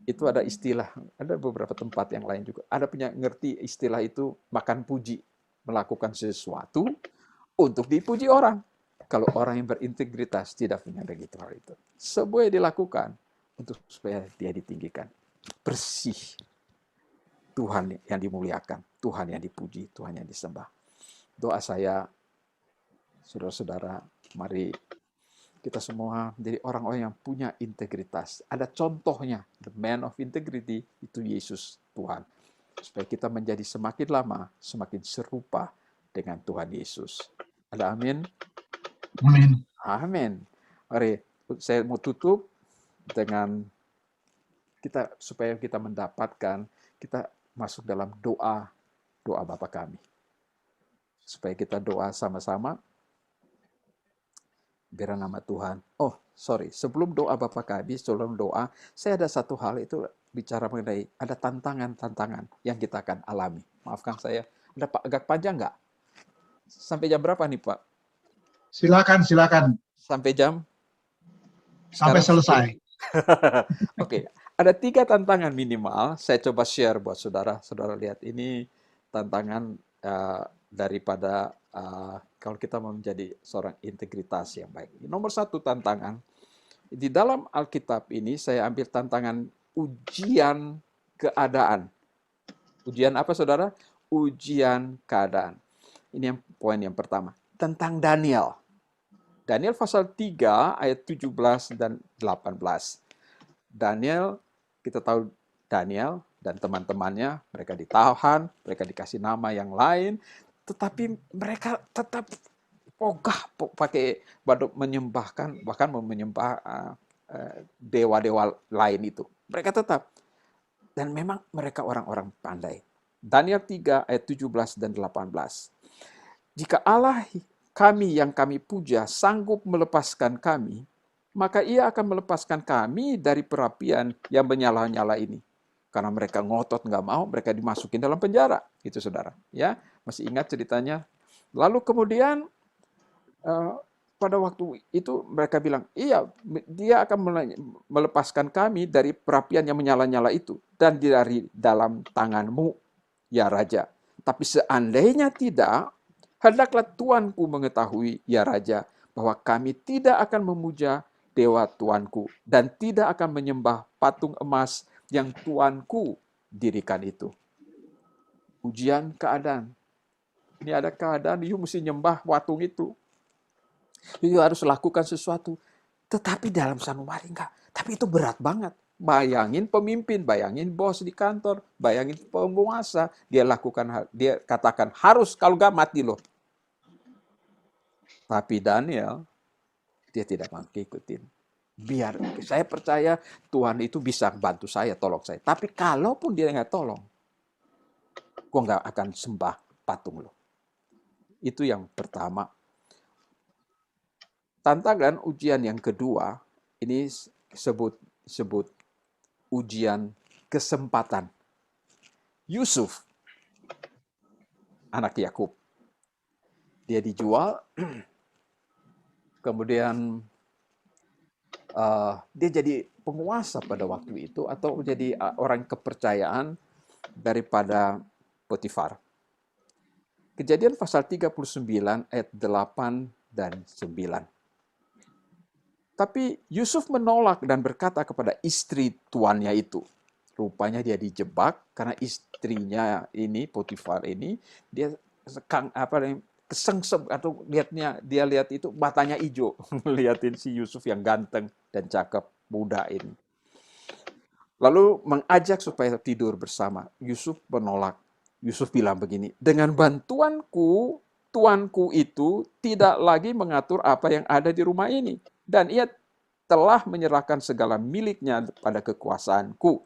itu ada istilah, ada beberapa tempat yang lain juga. Ada punya ngerti istilah itu, makan puji. Melakukan sesuatu untuk dipuji orang. Kalau orang yang berintegritas tidak punya begitu hal itu. Semua yang dilakukan untuk supaya dia ditinggikan. Bersih. Tuhan yang dimuliakan, Tuhan yang dipuji, Tuhan yang disembah. Doa saya, saudara-saudara, mari kita semua menjadi orang-orang yang punya integritas. Ada contohnya, the man of integrity, itu Yesus Tuhan. Supaya kita menjadi semakin lama, semakin serupa dengan Tuhan Yesus. Ada amin? Amin. Amin. Mari, saya mau tutup dengan kita, supaya kita mendapatkan, kita masuk dalam doa Bapa kami. Supaya kita doa sama-sama, biar nama Tuhan. Sebelum doa Bapa kami, sebelum doa, saya ada satu hal itu bicara mengenai ada tantangan-tantangan yang kita akan alami. Maafkan saya, ada agak panjang nggak? Sampai jam berapa nih Pak? Silakan. Sampai jam? Sampai selesai. Oke. Ada 3 tantangan minimal, saya coba share buat saudara. Saudara lihat ini tantangan daripada kalau kita mau menjadi seorang integritas yang baik. Nomor 1 tantangan, di dalam Alkitab ini saya ambil tantangan ujian keadaan. Ujian apa saudara? Ujian keadaan. Ini yang poin yang pertama. Tentang Daniel. Daniel pasal 3 ayat 17 dan 18. Daniel, kita tahu Daniel dan teman-temannya, mereka ditahan, mereka dikasih nama yang lain, tetapi mereka tetap pakai menyembahkan, bahkan menyembah dewa-dewa lain itu. Mereka tetap. Dan memang mereka orang-orang pandai. Daniel 3 ayat 17 dan 18. Jika Allah kami yang kami puja sanggup melepaskan kami, maka Ia akan melepaskan kami dari perapian yang menyala-nyala ini. Karena mereka ngotot nggak mau, mereka dimasukin dalam penjara. Itu saudara. Ya, masih ingat ceritanya? Lalu kemudian pada waktu itu mereka bilang, iya, Dia akan melepaskan kami dari perapian yang menyala-nyala itu. Dan dari dalam tanganmu, ya Raja. Tapi seandainya tidak, hendaklah Tuanku mengetahui, ya Raja, bahwa kami tidak akan memuja dewa Tuanku, dan tidak akan menyembah patung emas yang Tuanku dirikan itu. Ujian keadaan. Ini ada keadaan, you mesti nyembah patung itu. You harus lakukan sesuatu. Tetapi dalam sanubari enggak. Tapi itu berat banget. Bayangin pemimpin, bayangin bos di kantor, bayangin penguasa, dia lakukan, dia katakan harus, kalau nggak mati loh. Tapi Daniel, dia tidak mau ikutin. Biar saya percaya Tuhan itu bisa bantu saya, tolong saya. Tapi kalaupun dia nggak tolong, gua nggak akan sembah patung lo. Itu yang pertama. Tantangan ujian yang kedua, ini sebut ujian kesempatan. Yusuf, anak Yakub, dia dijual, kemudian dia jadi penguasa pada waktu itu, atau jadi orang kepercayaan daripada Potifar. Kejadian pasal 39 ayat 8 dan 9. Tapi Yusuf menolak dan berkata kepada istri tuannya itu. Rupanya dia dijebak karena istrinya ini, Potifar ini, dia kesengsem atau dia lihat itu matanya hijau. Lihatin si Yusuf yang ganteng dan cakep, muda ini. Lalu mengajak supaya tidur bersama. Yusuf menolak. Yusuf bilang begini, dengan bantuanku, tuanku itu tidak lagi mengatur apa yang ada di rumah ini. Dan ia telah menyerahkan segala miliknya pada kekuasaanku.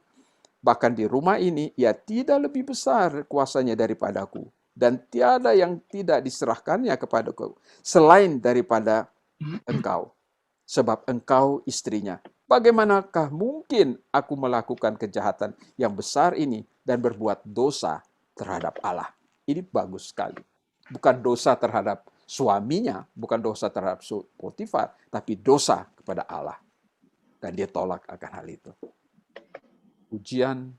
Bahkan di rumah ini, ia tidak lebih besar kuasanya daripadaku. Dan tiada yang tidak diserahkannya kepadaku, selain daripada engkau. Sebab engkau istrinya. Bagaimanakah mungkin aku melakukan kejahatan yang besar ini dan berbuat dosa terhadap Allah? Ini bagus sekali. Bukan dosa terhadap suaminya, bukan dosa terhadap Potifar, tapi dosa kepada Allah. Dan dia tolak akan hal itu. Ujian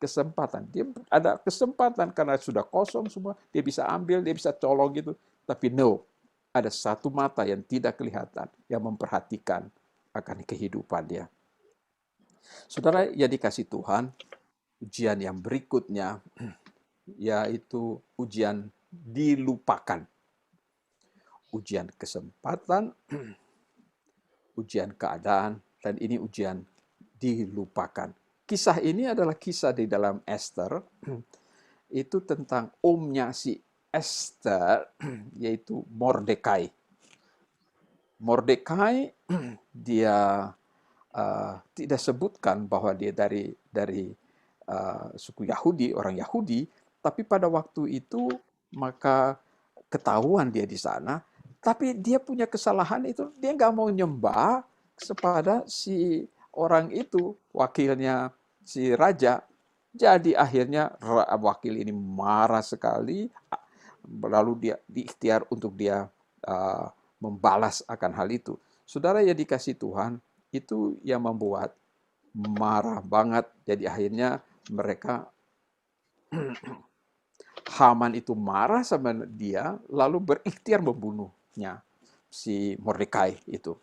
kesempatan. Dia ada kesempatan karena sudah kosong semua, dia bisa ambil, dia bisa colong gitu. Tapi no, ada satu mata yang tidak kelihatan, yang memperhatikan akan kehidupan dia. Saudara yang dikasih Tuhan, ujian yang berikutnya, yaitu ujian dilupakan. Ujian kesempatan, ujian keadaan, dan ini ujian dilupakan. Kisah ini adalah kisah di dalam Esther, itu tentang omnya si Esther, yaitu Mordekai. Mordekai, dia tidak sebutkan bahwa dia dari suku Yahudi, orang Yahudi, tapi pada waktu itu maka ketahuan dia di sana. Tapi dia punya kesalahan itu, dia nggak mau nyembah kepada si orang itu, wakilnya si raja. Jadi akhirnya wakil ini marah sekali, lalu dia diikhtiar untuk dia membalas akan hal itu. Saudara yang dikasih Tuhan, itu yang membuat marah banget. Jadi akhirnya mereka Haman itu marah sama dia, lalu berikhtiar membunuhnya, si Mordekai itu.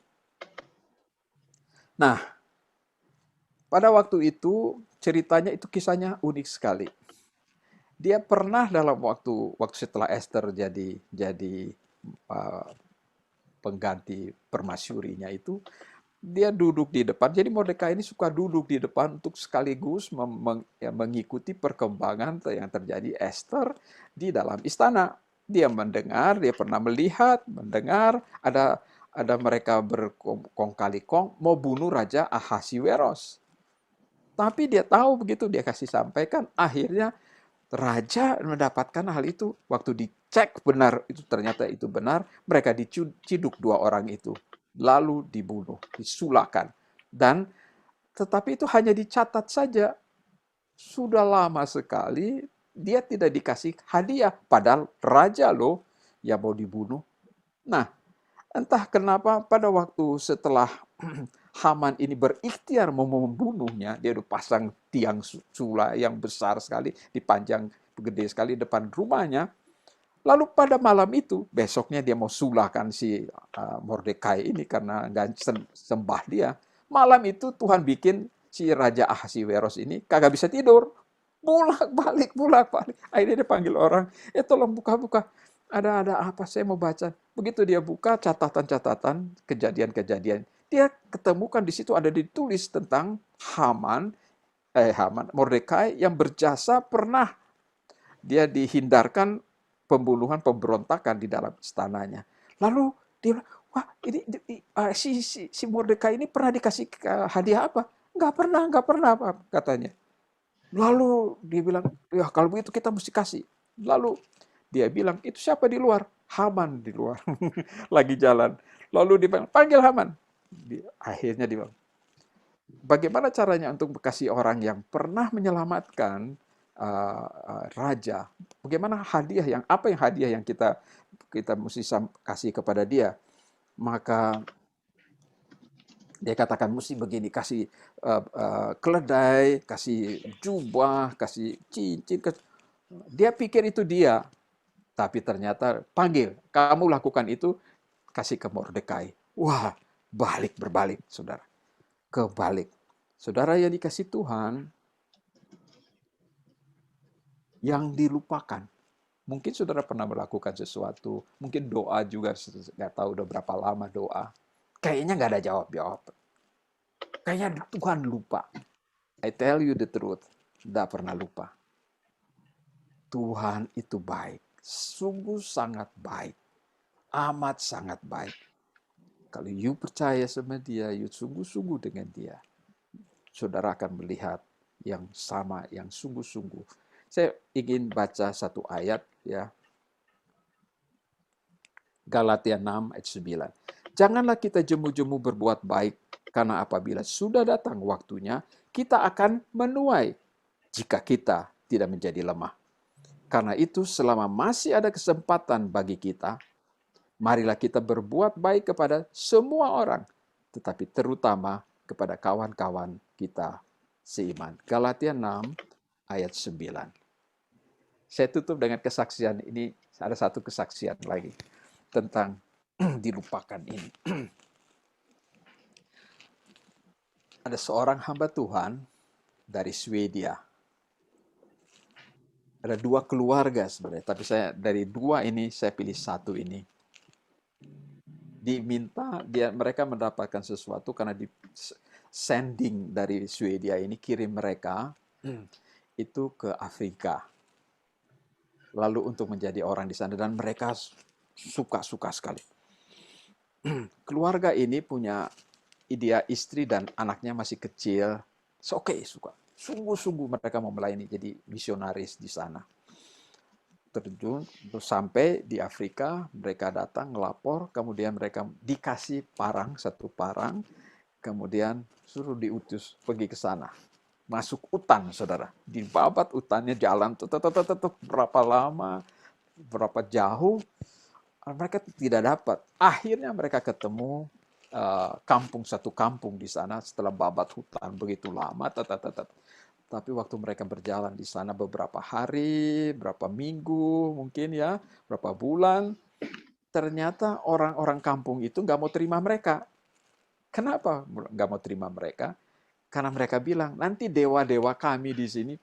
Nah, pada waktu itu ceritanya itu kisahnya unik sekali. Dia pernah dalam waktu setelah Esther jadi pengganti permasyurinya itu, dia duduk di depan. Jadi Mordekai ini suka duduk di depan untuk sekaligus mengikuti perkembangan yang terjadi Esther di dalam istana. Dia mendengar, dia pernah melihat, mendengar ada mereka berkong kali kong mau bunuh Raja Ahasiweros. Tapi dia tahu begitu, dia kasih sampaikan. Akhirnya raja mendapatkan hal itu. Waktu dicek benar, itu ternyata itu benar. Mereka diciduk dua orang itu. Lalu dibunuh, disulahkan. Dan tetapi itu hanya dicatat saja. Sudah lama sekali dia tidak dikasih hadiah. Padahal raja loh yang mau dibunuh. Nah, entah kenapa pada waktu setelah Haman ini berikhtiar mau membunuhnya, dia udah pasang tiang sula yang besar sekali, dipanjang gede sekali depan rumahnya. Lalu pada malam itu, besoknya dia mau sulahkan si Mordekai ini karena nggak sembah dia. Malam itu Tuhan bikin si Raja Ahasiweros ini kagak bisa tidur. Bolak-balik. Akhirnya dia panggil orang, tolong buka-buka. Ada apa, saya mau baca. Begitu dia buka catatan-catatan, kejadian-kejadian. dia ketemukan di situ ada ditulis tentang Mordekai yang berjasa pernah dia dihindarkan pemberontakan di dalam istananya. Lalu dia bilang, wah ini si Mordekai ini pernah dikasih hadiah apa? Nggak pernah apa katanya. Lalu dia bilang, ya kalau begitu kita mesti kasih. Lalu dia bilang, itu siapa di luar? Haman di luar. Lagi jalan. Lalu dia bilang, panggil Haman. Akhirnya dia bilang, bagaimana caranya untuk kasih orang yang pernah menyelamatkan raja? Bagaimana apa yang hadiah yang kita mesti kasih kepada dia? Maka dia katakan mesti begini, kasih keledai, kasih jubah, kasih cincin. Dia pikir itu dia, tapi ternyata panggil, kamu lakukan itu, kasih ke Mordekai. Wah, berbalik, saudara. Kebalik. Saudara yang dikasih Tuhan, yang dilupakan. Mungkin saudara pernah melakukan sesuatu, mungkin doa juga, nggak tahu udah berapa lama doa. Kayaknya nggak ada jawab. Kayaknya Tuhan lupa. I tell you the truth, nggak pernah lupa. Tuhan itu baik, sungguh sangat baik, amat sangat baik. Kalau you percaya sama dia, you sungguh-sungguh dengan dia, saudara akan melihat yang sama, yang sungguh-sungguh. Saya ingin baca satu ayat, ya. Galatia 6 ayat 9. Janganlah kita jemu-jemu berbuat baik, karena apabila sudah datang waktunya, kita akan menuai jika kita tidak menjadi lemah. Karena itu, selama masih ada kesempatan bagi kita, marilah kita berbuat baik kepada semua orang, tetapi terutama kepada kawan-kawan kita seiman. Galatia 6 ayat 9. Saya tutup dengan kesaksian ini. Ada satu kesaksian lagi tentang dilupakan ini. Ada seorang hamba Tuhan dari Swedia. Ada dua keluarga sebenarnya, tapi dari dua ini saya pilih satu ini. Diminta mereka mendapatkan sesuatu karena di sending dari Swedia ini kirim mereka itu ke Afrika. Lalu untuk menjadi orang di sana, dan mereka suka sekali. Keluarga ini punya dia istri dan anaknya masih kecil. Suka. Sungguh-sungguh mereka mau melayani jadi misionaris di sana. Terjun sampai di Afrika, mereka datang ngelapor, kemudian mereka dikasih satu parang, kemudian suruh diutus pergi ke sana. Masuk hutan, saudara. Dibabat hutannya, jalan berapa lama, berapa jauh, mereka tidak dapat. Akhirnya mereka ketemu satu kampung di sana setelah babat hutan begitu lama. Tapi waktu mereka berjalan di sana beberapa hari, berapa minggu mungkin ya, berapa bulan, ternyata orang-orang kampung itu nggak mau terima mereka. Kenapa nggak mau terima mereka? Karena mereka bilang, nanti dewa-dewa kami di sini,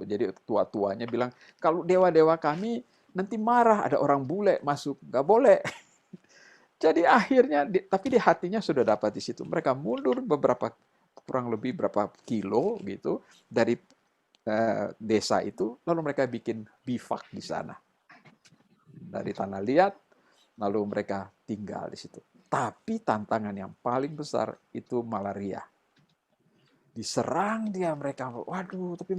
jadi tua-tuanya bilang, kalau dewa-dewa kami nanti marah, ada orang bule masuk, nggak boleh. Jadi akhirnya, tapi di hatinya sudah dapat di situ. Mereka mundur kurang lebih berapa kilo gitu dari desa itu, lalu mereka bikin bivak di sana. Dari tanah liat, lalu mereka tinggal di situ. Tapi tantangan yang paling besar itu malaria. Diserang mereka, waduh, tapi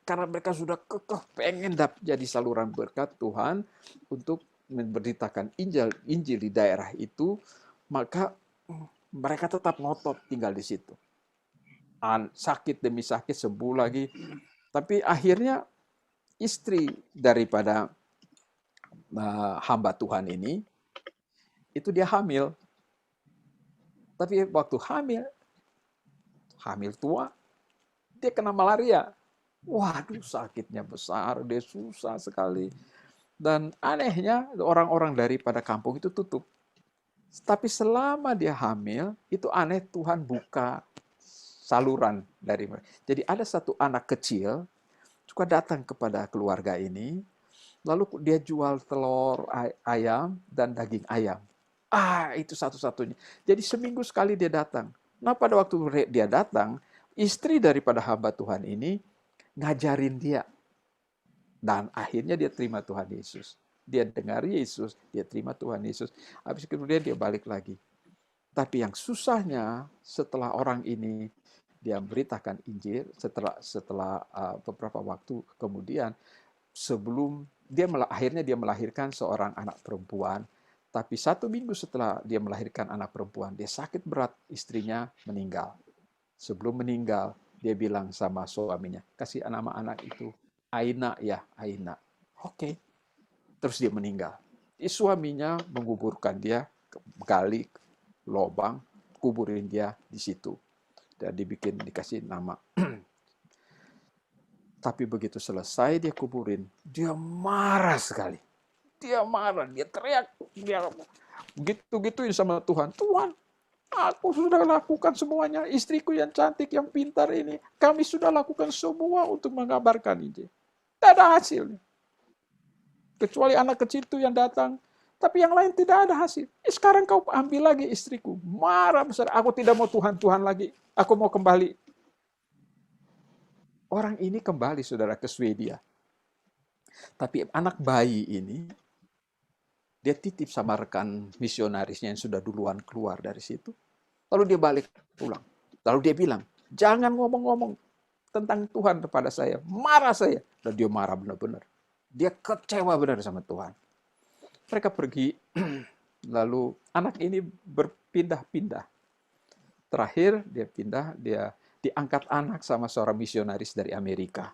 karena mereka sudah kekeh pengen jadi saluran berkat Tuhan untuk memberitakan Injil di daerah itu, maka mereka tetap ngotot tinggal di situ. Sakit demi sakit, sembuh lagi. Tapi akhirnya istri daripada hamba Tuhan ini, itu dia hamil. Tapi waktu hamil tua, dia kena malaria. Waduh, sakitnya besar, dia susah sekali. Dan anehnya, orang-orang daripada kampung itu tutup. Tapi selama dia hamil, itu aneh, Tuhan buka saluran dari mereka. Jadi ada satu anak kecil, suka datang kepada keluarga ini, lalu dia jual telur ayam dan daging ayam. Itu satu-satunya. Jadi seminggu sekali dia datang. Nah pada waktu dia datang, istri daripada hamba Tuhan ini ngajarin dia. Dan akhirnya dia terima Tuhan Yesus. Dia dengar Yesus, dia terima Tuhan Yesus. Habis kemudian dia balik lagi. Tapi yang susahnya setelah orang ini dia beritakan Injil, setelah beberapa waktu kemudian, sebelum akhirnya dia melahirkan seorang anak perempuan. Tapi 1 minggu setelah dia melahirkan anak perempuan, dia sakit berat, istrinya meninggal. Sebelum meninggal, dia bilang sama suaminya, kasih nama anak itu Aina ya, Aina. Oke. Terus dia meninggal. Suaminya menguburkan dia, gali lubang, kuburin dia di situ. Dan dikasih nama. Tapi begitu selesai dia kuburin, dia marah sekali. Dia marah, dia teriak, dia gitu-gituin sama Tuhan. Tuhan, aku sudah lakukan semuanya, istriku yang cantik, yang pintar ini, kami sudah lakukan semua untuk mengabarkan Injil. Tidak ada hasilnya. Kecuali anak kecil itu yang datang, tapi yang lain tidak ada hasil. Sekarang kau ambil lagi istriku. Marah besar, aku tidak mau Tuhan lagi, aku mau kembali. Orang ini kembali, saudara, ke Swedia. Tapi anak bayi ini, dia titip sama rekan misionarisnya yang sudah duluan keluar dari situ. Lalu dia balik pulang. Lalu dia bilang, jangan ngomong-ngomong tentang Tuhan kepada saya. Marah saya. Dan dia marah benar-benar. Dia kecewa benar sama Tuhan. Mereka pergi, lalu anak ini berpindah-pindah. Terakhir dia pindah, dia diangkat anak sama seorang misionaris dari Amerika.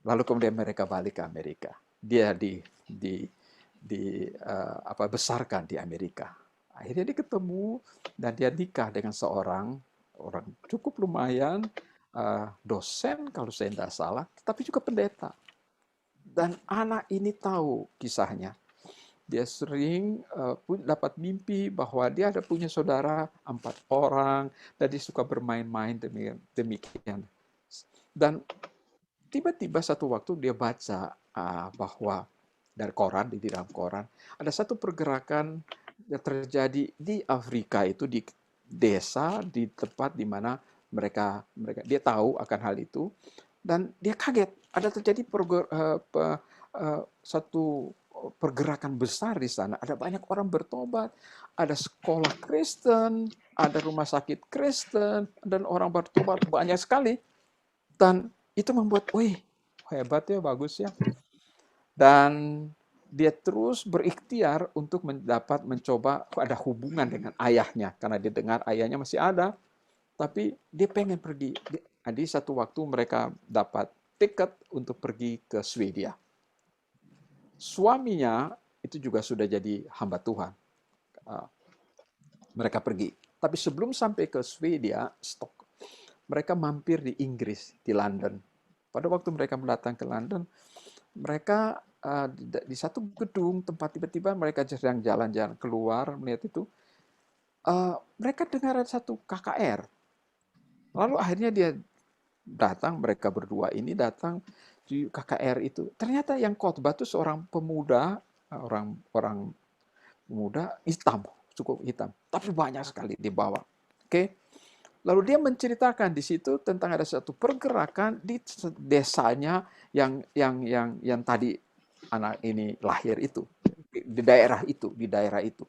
Lalu kemudian mereka balik ke Amerika. Dia besarkan di Amerika. Akhirnya dia ketemu dan dia nikah dengan seorang orang cukup lumayan, dosen kalau saya tidak salah, tapi juga pendeta. Dan anak ini tahu kisahnya. Dia sering dapat mimpi bahwa dia ada punya saudara 4 orang, dan dia suka bermain-main demikian. Dan tiba-tiba satu waktu dia baca bahwa dari koran, di dalam koran, ada satu pergerakan yang terjadi di Afrika itu, di desa, di tempat di mana mereka dia tahu akan hal itu, dan dia kaget ada terjadi satu pergerakan besar di sana. Ada banyak orang bertobat, ada sekolah Kristen, ada rumah sakit Kristen, dan orang bertobat banyak sekali. Dan itu membuat, wih, hebat ya, bagus ya. Dan dia terus berikhtiar untuk mencoba ada hubungan dengan ayahnya, karena dia dengar ayahnya masih ada, tapi dia pengen pergi. Jadi satu waktu mereka dapat tiket untuk pergi ke Swedia. Suaminya itu juga sudah jadi hamba Tuhan. Mereka pergi. Tapi sebelum sampai ke Swedia, mereka mampir di Inggris, di London. Pada waktu mereka datang ke London, mereka di satu gedung tempat tiba-tiba mereka sedang jalan-jalan keluar melihat itu, mereka dengar ada satu KKR. Lalu akhirnya dia datang, mereka berdua ini datang di KKR itu. Ternyata yang khotbah itu seorang pemuda, orang pemuda hitam, cukup hitam, tapi banyak sekali dibawa. Oke. Lalu dia menceritakan di situ tentang ada satu pergerakan di desanya yang tadi anak ini lahir itu, di daerah itu.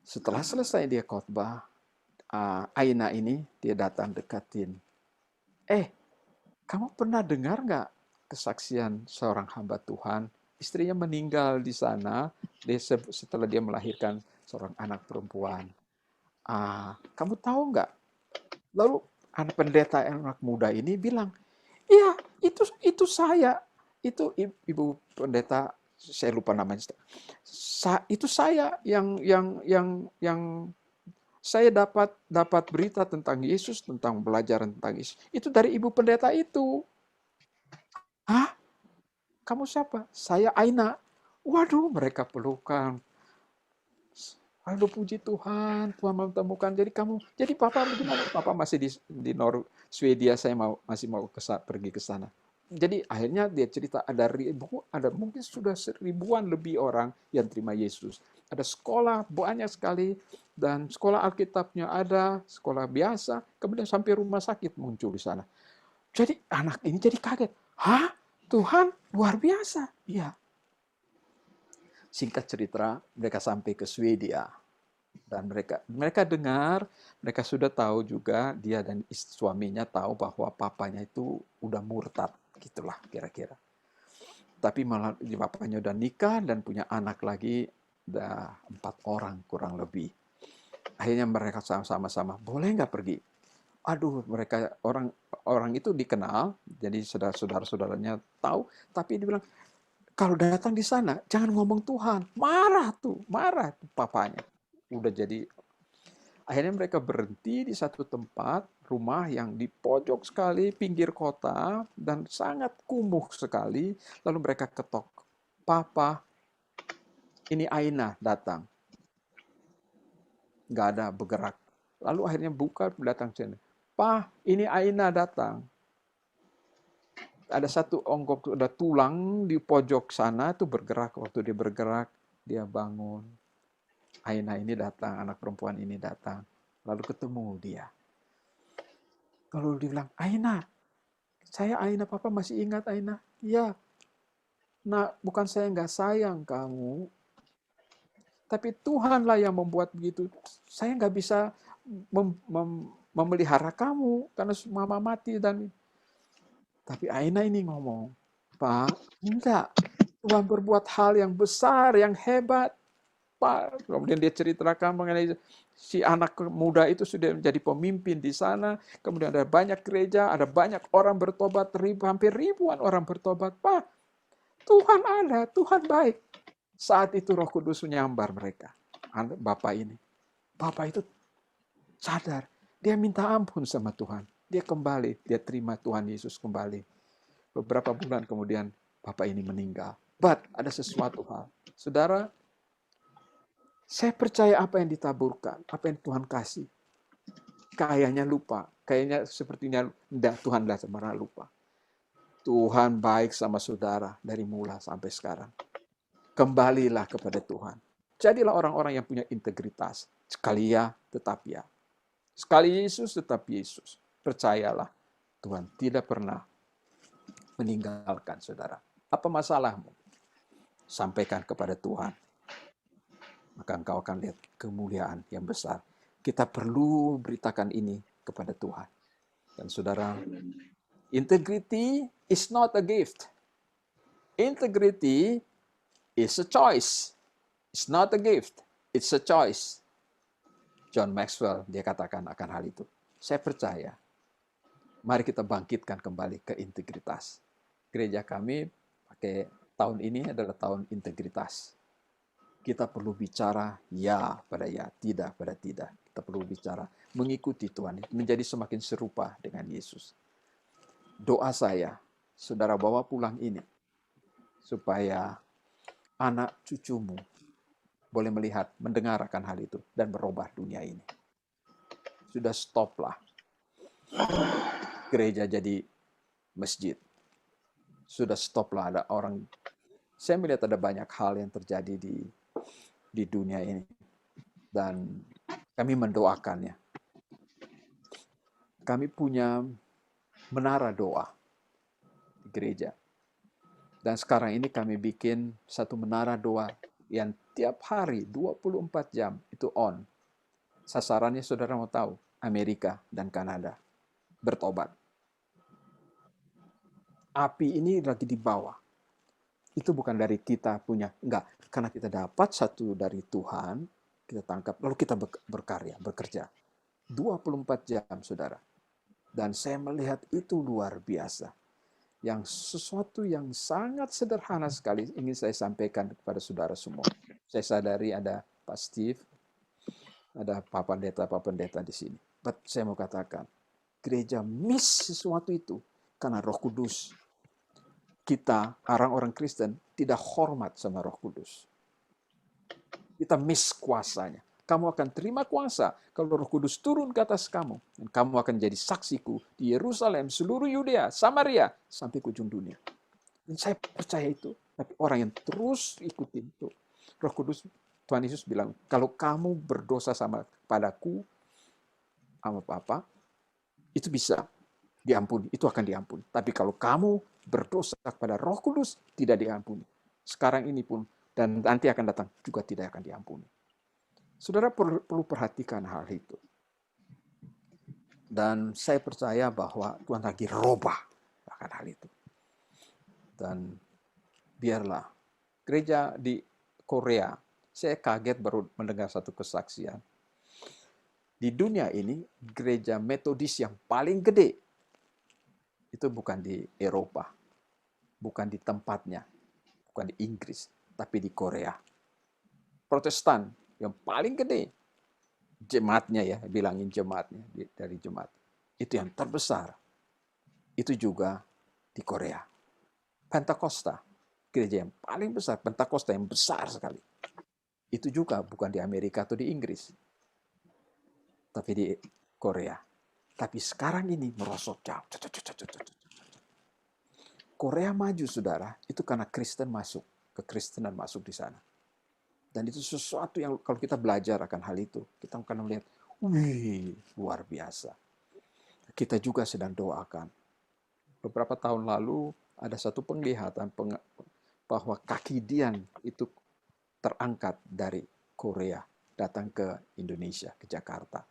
Setelah selesai dia khotbah, Aina ini dia datang dekatin. Kamu pernah dengar nggak kesaksian seorang hamba Tuhan? Istrinya meninggal di sana setelah dia melahirkan seorang anak perempuan. Kamu tahu nggak? Lalu anak pendeta anak muda ini bilang, iya, itu saya. Itu ibu pendeta, saya lupa namanya. Itu saya yang saya dapat berita tentang Yesus, tentang pelajaran tentang Yesus. Itu dari ibu pendeta itu. Hah? Kamu siapa? Saya Aina. Waduh, mereka pelukan. Aduh, puji Tuhan, Tuhan menemukan. Jadi Papa bagaimana? Papa masih di Swedia, saya masih mau pergi ke sana. Jadi akhirnya dia cerita ada mungkin sudah 1000-an lebih orang yang terima Yesus. Ada sekolah banyak sekali, dan sekolah Alkitabnya ada, sekolah biasa, kemudian sampai rumah sakit muncul di sana. Jadi anak ini jadi kaget. Hah? Tuhan luar biasa. Ya. Singkat cerita, mereka sampai ke Swedia. Dan mereka dengar, mereka sudah tahu juga, dia dan suaminya tahu bahwa papanya itu udah murtad. Gitulah kira-kira. Tapi malah bapaknya udah nikah dan punya anak lagi, udah 4 orang kurang lebih. Akhirnya mereka sama-sama, boleh nggak pergi? Aduh, mereka orang itu dikenal, jadi saudara-saudaranya tahu, tapi dia bilang, kalau datang di sana jangan ngomong Tuhan. Marah tuh papanya. Udah jadi. Akhirnya mereka berhenti di satu tempat, rumah yang di pojok sekali, pinggir kota, dan sangat kumuh sekali. Lalu mereka ketok, "Papa, ini Aina datang." Nggak ada bergerak. Lalu akhirnya buka, datang sini. "Pak, ini Aina datang." Ada satu onggok, ada tulang di pojok sana tuh bergerak. Waktu dia bergerak, dia bangun. Aina ini datang, anak perempuan ini datang. Lalu ketemu dia. Kalau dia bilang, "Aina, saya Aina, Papa masih ingat Aina?" "Ya." "Nah, bukan saya nggak sayang kamu, tapi Tuhanlah yang membuat begitu. Saya nggak bisa memelihara kamu karena mama mati." Tapi Aina ini ngomong, "Pak, enggak. Tuhan berbuat hal yang besar, yang hebat, Pak." Kemudian dia ceritakan mengenai si anak muda itu sudah menjadi pemimpin di sana. Kemudian ada banyak gereja, ada banyak orang bertobat, hampir ribuan orang bertobat. "Pak, Tuhan ada, Tuhan baik." Saat itu Roh Kudus menyambar mereka. Bapak ini. Bapak itu sadar. Dia minta ampun sama Tuhan. Dia kembali. Dia terima Tuhan Yesus kembali. Beberapa bulan kemudian Bapak ini meninggal. But ada sesuatu hal. Saudara, saya percaya apa yang ditaburkan. Apa yang Tuhan kasih. Kayaknya lupa. Kayaknya sepertinya Tuhan dah pernah lupa. Tuhan baik sama saudara dari mula sampai sekarang. Kembalilah kepada Tuhan. Jadilah orang-orang yang punya integritas. Sekali ya, tetap ya. Sekali Yesus, tetap Yesus. Percayalah, Tuhan tidak pernah meninggalkan saudara. Apa masalahmu? Sampaikan kepada Tuhan. Maka engkau akan lihat kemuliaan yang besar. Kita perlu beritakan ini kepada Tuhan. Dan saudara, integrity is not a gift. Integrity is a choice. It's not a gift. It's a choice. John Maxwell, dia katakan akan hal itu. Saya percaya. Mari kita bangkitkan kembali ke integritas. Gereja kami pakai tahun ini adalah tahun integritas. Kita perlu bicara ya pada ya, tidak pada tidak. Kita perlu bicara mengikuti Tuhan, menjadi semakin serupa dengan Yesus. Doa saya, saudara bawa pulang ini, supaya anak cucumu boleh melihat, mendengar akan hal itu, dan merubah dunia ini. Sudah stoplah gereja jadi masjid. Sudah stoplah ada orang. Saya melihat ada banyak hal yang terjadi di dunia ini. Dan kami mendoakannya. Kami punya menara doa di gereja. Dan sekarang ini kami bikin satu menara doa yang tiap hari 24 jam itu on. Sasarannya saudara mau tahu, Amerika dan Kanada bertobat. Api ini lagi di bawah. Itu bukan dari kita punya, enggak. Karena kita dapat satu dari Tuhan, kita tangkap, lalu kita berkarya, bekerja. 24 jam, saudara. Dan saya melihat itu luar biasa. Yang sesuatu yang sangat sederhana sekali ingin saya sampaikan kepada saudara semua. Saya sadari ada Pak Steve, ada Pak Pendeta di sini. But saya mau katakan, gereja miss sesuatu itu karena Roh Kudus. Kita, orang-orang Kristen, tidak hormat sama Roh Kudus. Kita miss kuasanya. Kamu akan terima kuasa kalau Roh Kudus turun ke atas kamu. Dan kamu akan jadi saksiku di Yerusalem, seluruh Yudea, Samaria, sampai ke ujung dunia. Dan saya percaya itu. Tapi orang yang terus ikutin itu, Roh Kudus, Tuhan Yesus bilang, kalau kamu berdosa sama padaku, sama Bapa, itu bisa diampuni, itu akan diampuni. Tapi kalau kamu berdosa kepada Roh Kudus, tidak diampuni. Sekarang ini pun, dan nanti akan datang, juga tidak akan diampuni. Saudara perlu perhatikan hal itu. Dan saya percaya bahwa Tuhan lagi robah akan hal itu. Dan biarlah gereja di Korea, saya kaget baru mendengar satu kesaksian. Di dunia ini, gereja Metodis yang paling gede, itu bukan di Eropa, bukan di tempatnya, bukan di Inggris, tapi di Korea. Protestan yang paling gede, jemaatnya ya, bilangin jemaatnya, dari jemaat. Itu yang terbesar. Itu juga di Korea. Pentakosta, gereja yang paling besar, Pentakosta yang besar sekali. Itu juga bukan di Amerika atau di Inggris, tapi di Korea. Tapi sekarang ini merosot jauh. Korea maju, saudara, itu karena Kristen masuk, kekristenan masuk di sana. Dan itu sesuatu yang kalau kita belajar akan hal itu, kita akan melihat, wih, luar biasa. Kita juga sedang doakan. Beberapa tahun lalu ada satu penglihatan bahwa kaki Dian itu terangkat dari Korea, datang ke Indonesia, ke Jakarta.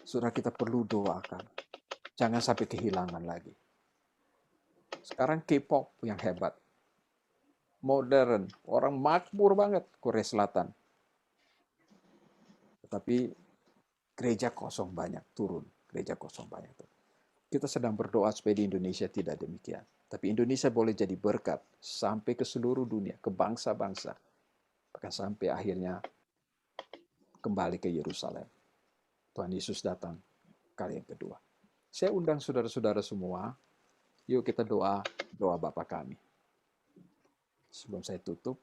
Saudara, kita perlu doakan. Jangan sampai kehilangan lagi. Sekarang K-pop yang hebat. Modern, orang makmur banget Korea Selatan. Tetapi gereja kosong banyak turun, gereja kosong banyak turun. Kita sedang berdoa supaya di Indonesia tidak demikian. Tapi Indonesia boleh jadi berkat sampai ke seluruh dunia, ke bangsa-bangsa. Bahkan sampai akhirnya kembali ke Yerusalem. Tuhan Yesus datang kali yang kedua. Saya undang saudara-saudara semua, yuk kita doa Bapa kami. Sebelum saya tutup,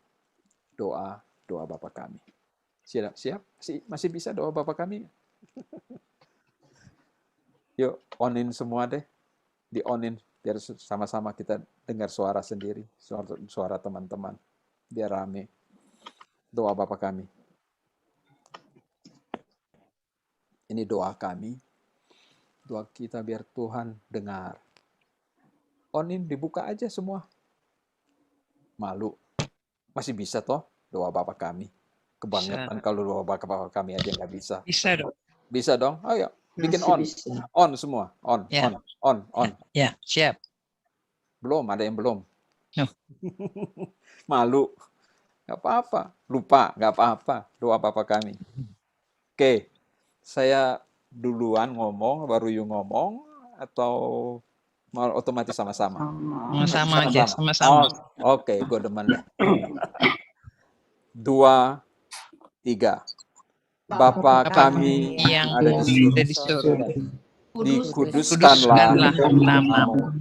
doa Bapa kami. Siap? Masih bisa doa Bapa kami? Yuk, on-in semua deh. Di-on-in, biar sama-sama kita dengar suara sendiri, suara teman-teman. Biar rame. Doa Bapa kami. Ini doa kami. Doa kita biar Tuhan dengar. On-in, dibuka aja semua. Malu. Masih bisa toh doa Bapa kami. Kebangetan kalau doa Bapa kami aja nggak bisa. Bisa dong. Bisa dong. Ayo, bikin on. On semua. On, Ya. on. Ya, siap. Belum, ada yang belum. Malu. Nggak apa-apa. Lupa, nggak apa-apa. Doa Bapa kami. Oke. Saya duluan ngomong, baru you ngomong, atau mau otomatis sama-sama? Sama-sama aja, sama-sama. Oke, gue demen deh. 2, 3. Bapa kami yang ada di surga, dikuduskanlah namamu.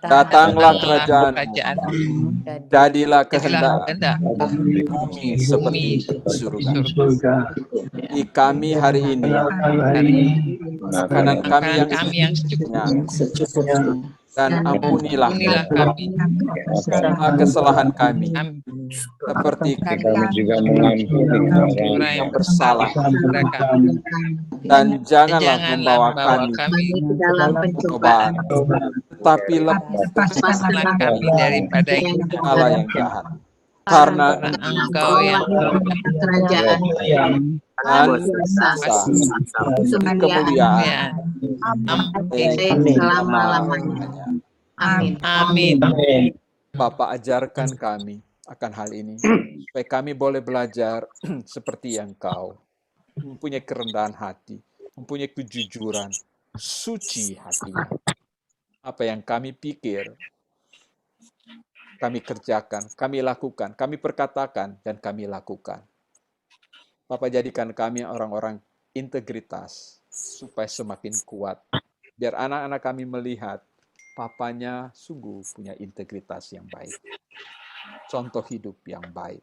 Datanglah kerajaanmu. Jadilah kehendak-Mu di bumi seperti di surga. Beri kami hari ini makanan kami yang secukupnya, dan ampunilah kami kesalahan kami, seperti kami juga mengampuni orang yang bersalah, dan janganlah membawa kami ke dalam pencobaan, tetapi lepaskanlah kami daripada Allah yang jahat. Karena Engkau yang kerajaan dan kemuliaan selama-lamanya. Amin. Bapa, ajarkan kami akan hal ini, supaya kami boleh belajar seperti yang Kau, mempunyai kerendahan hati, mempunyai kejujuran, suci hatinya. Apa yang kami pikir, kami kerjakan, kami lakukan, kami perkatakan, dan kami lakukan. Bapak, jadikan kami orang-orang integritas, supaya semakin kuat. Biar anak-anak kami melihat, papanya sungguh punya integritas yang baik. Contoh hidup yang baik.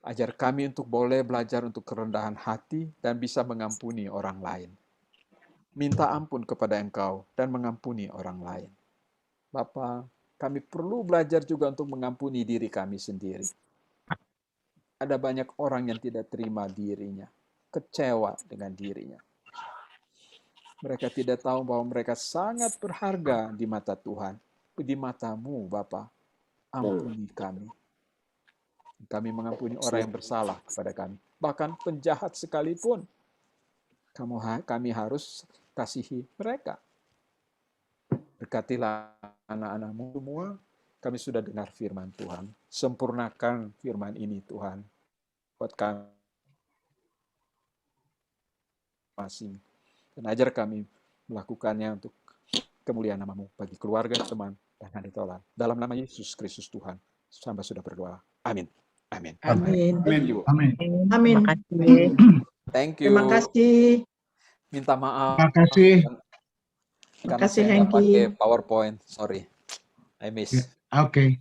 Ajar kami untuk boleh belajar untuk kerendahan hati dan bisa mengampuni orang lain. Minta ampun kepada Engkau dan mengampuni orang lain. Bapa, kami perlu belajar juga untuk mengampuni diri kami sendiri. Ada banyak orang yang tidak terima dirinya, kecewa dengan dirinya. Mereka tidak tahu bahwa mereka sangat berharga di mata Tuhan, di mata-Mu, Bapa. Ampuni kami. Kami mengampuni orang yang bersalah kepada kami, bahkan penjahat sekalipun. Kami harus kasihi mereka. Berkatilah anak-anak-Mu semua. Kami sudah dengar firman Tuhan. Sempurnakan firman ini, Tuhan, buat kami masing. Dan ajar kami melakukannya untuk kemuliaan nama-Mu bagi keluarga, teman, dan hadirin Tuhan. Dalam nama Yesus Kristus Tuhan, hamba sudah berdoa. Amin. Amin. Amin. Amin. Amin. Thank you. Terima kasih. Minta maaf. Terima kasih. Karena kasih, saya nggak Hengki. pakai PowerPoint. Sorry. I miss. Oke.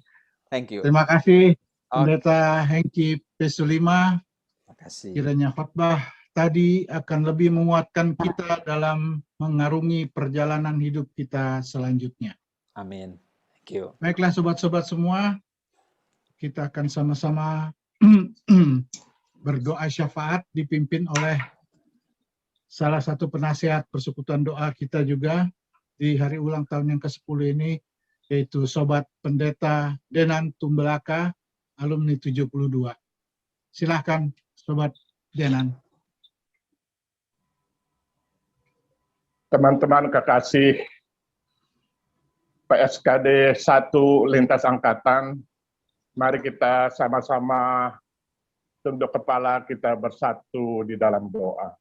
Thank you. Terima kasih Pendeta Hengki Pesulima. Terima kasih. Kiranya khotbah tadi akan lebih menguatkan kita dalam mengarungi perjalanan hidup kita selanjutnya. Amin. Thank you. Baiklah sobat-sobat semua, kita akan sama-sama berdoa syafaat dipimpin oleh salah satu penasihat persekutuan doa kita juga di hari ulang tahun yang ke-10 ini, yaitu Sobat Pendeta Denan Tumbelaka, alumni 72. Silahkan Sobat Denan. Teman-teman kekasih PSKD 1 Lintas Angkatan, mari kita sama-sama tunduk kepala, kita bersatu di dalam doa.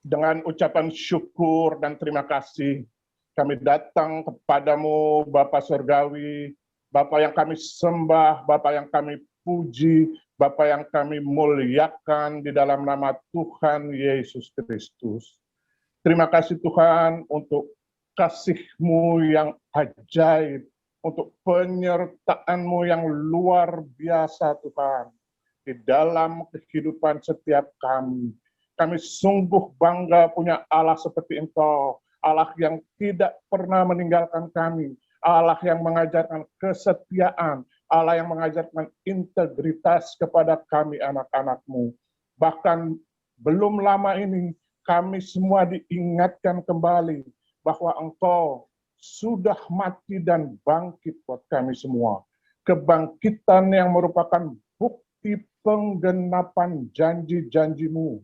Dengan ucapan syukur dan terima kasih, kami datang kepadamu, Bapa Surgawi, Bapa yang kami sembah, Bapa yang kami puji, Bapa yang kami muliakan di dalam nama Tuhan Yesus Kristus. Terima kasih Tuhan untuk kasih-Mu yang ajaib, untuk penyertaan-Mu yang luar biasa Tuhan, di dalam kehidupan setiap kami. Kami sungguh bangga punya Allah seperti Engkau, Allah yang tidak pernah meninggalkan kami, Allah yang mengajarkan kesetiaan, Allah yang mengajarkan integritas kepada kami anak-anak-Mu. Bahkan belum lama ini kami semua diingatkan kembali bahwa Engkau sudah mati dan bangkit buat kami semua. Kebangkitan yang merupakan bukti penggenapan janji-janji-Mu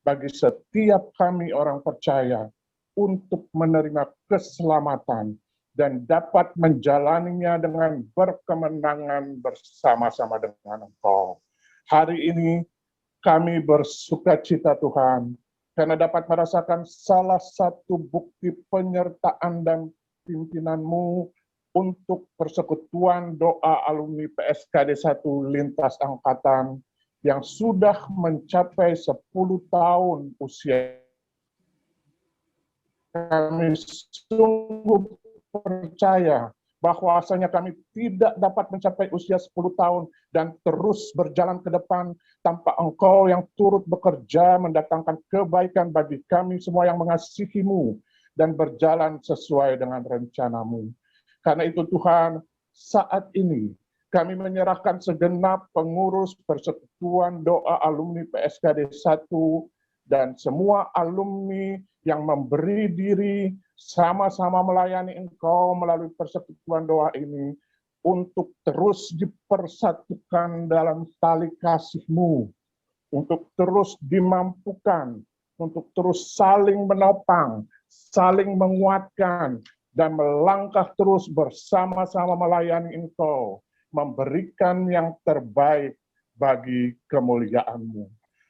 bagi setiap kami orang percaya untuk menerima keselamatan dan dapat menjalaninya dengan berkemenangan bersama-sama dengan Engkau. Hari ini kami bersukacita Tuhan, karena dapat merasakan salah satu bukti penyertaan dan pimpinan-Mu untuk persekutuan doa alumni PSKD 1 Lintas Angkatan yang sudah mencapai 10 tahun usia. Kami sungguh percaya bahwasanya kami tidak dapat mencapai usia 10 tahun dan terus berjalan ke depan tanpa Engkau yang turut bekerja mendatangkan kebaikan bagi kami semua yang mengasihi-Mu dan berjalan sesuai dengan rencana-Mu. Karena itu Tuhan, saat ini kami menyerahkan segenap pengurus persekutuan doa alumni PSKD 1 dan semua alumni yang memberi diri sama-sama melayani Engkau melalui persekutuan doa ini untuk terus dipersatukan dalam tali kasih-Mu, untuk terus dimampukan, untuk terus saling menopang, saling menguatkan, dan melangkah terus bersama-sama melayani Engkau, memberikan yang terbaik bagi kemuliaan-Mu.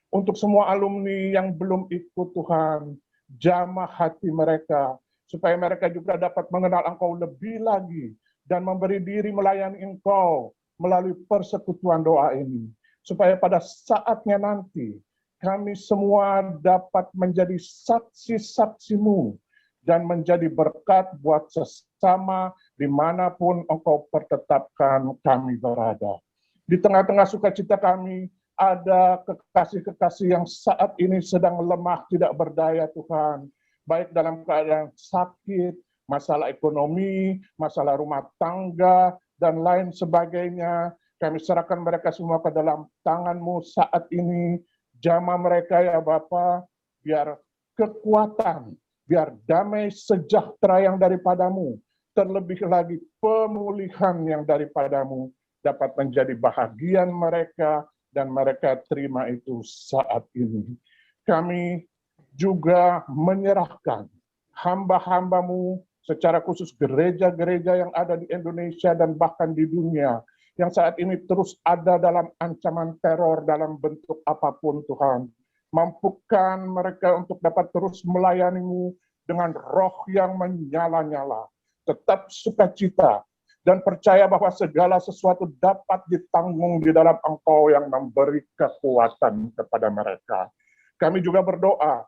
Untuk semua alumni yang belum ikut Tuhan, jamah hati mereka, supaya mereka juga dapat mengenal Engkau lebih lagi, dan memberi diri melayani Engkau melalui persekutuan doa ini. Supaya pada saatnya nanti, kami semua dapat menjadi saksi-saksi-Mu, dan menjadi berkat buat sesama dimanapun Engkau pertetapkan kami berada. Di tengah-tengah sukacita kami, ada kekasih-kekasih yang saat ini sedang lemah, tidak berdaya Tuhan. Baik dalam keadaan sakit, masalah ekonomi, masalah rumah tangga, dan lain sebagainya. Kami serahkan mereka semua ke dalam tangan-Mu saat ini. Jamah mereka ya Bapa, biar kekuatan, biar damai sejahtera yang daripadamu, terlebih lagi pemulihan yang daripadamu, dapat menjadi bahagian mereka, dan mereka terima itu saat ini. Kami juga menyerahkan hamba-hamba-Mu, secara khusus gereja-gereja yang ada di Indonesia dan bahkan di dunia, yang saat ini terus ada dalam ancaman teror dalam bentuk apapun Tuhan. Mampukan mereka untuk dapat terus melayani-Mu dengan roh yang menyala-nyala, tetap sukacita, dan percaya bahwa segala sesuatu dapat ditanggung di dalam Engkau yang memberi kekuatan kepada mereka. Kami juga berdoa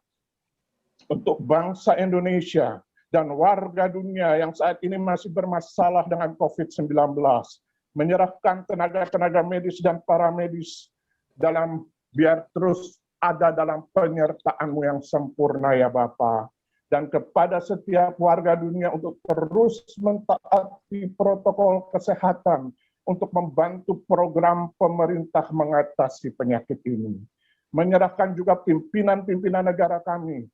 untuk bangsa Indonesia dan warga dunia yang saat ini masih bermasalah dengan COVID-19, menyerahkan tenaga-tenaga medis dan para medis dalam biar terus ada dalam penyertaan-Mu yang sempurna ya Bapa. Dan kepada setiap warga dunia untuk terus mentaati protokol kesehatan untuk membantu program pemerintah mengatasi penyakit ini. Menyerahkan juga pimpinan-pimpinan negara kami.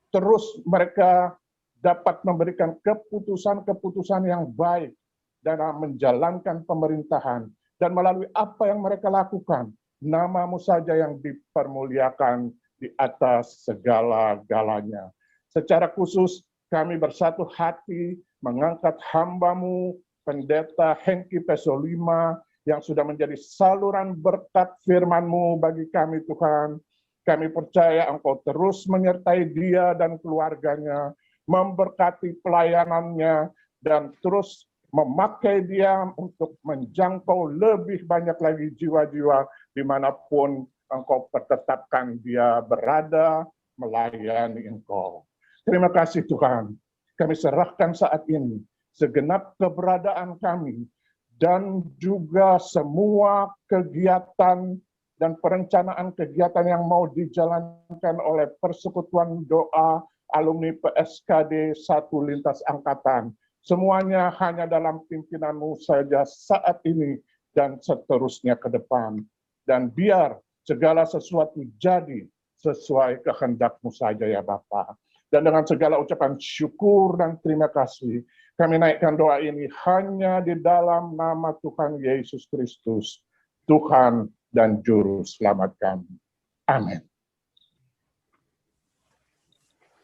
Terus mereka dapat memberikan keputusan-keputusan yang baik dalam menjalankan pemerintahan, dan melalui apa yang mereka lakukan, nama-Mu saja yang dipermuliakan di atas segala-galanya. Secara khusus kami bersatu hati mengangkat hamba-Mu, Pendeta Hengki Pesolima, yang sudah menjadi saluran berkat firman-Mu bagi kami Tuhan. Kami percaya Engkau terus menyertai dia dan keluarganya, memberkati pelayanannya, dan terus memakai dia untuk menjangkau lebih banyak lagi jiwa-jiwa dimanapun Engkau pertetapkan dia berada melayani Engkau. Terima kasih Tuhan. Kami serahkan saat ini segenap keberadaan kami dan juga semua kegiatan dan perencanaan kegiatan yang mau dijalankan oleh Persekutuan Doa Alumni PSKD 1 Lintas Angkatan. Semuanya hanya dalam pimpinan-Mu saja saat ini dan seterusnya ke depan. Dan biar segala sesuatu jadi sesuai kehendak-Mu saja ya Bapa. Dan dengan segala ucapan syukur dan terima kasih, kami naikkan doa ini hanya di dalam nama Tuhan Yesus Kristus, Tuhan dan Juru Selamat kami. Amin.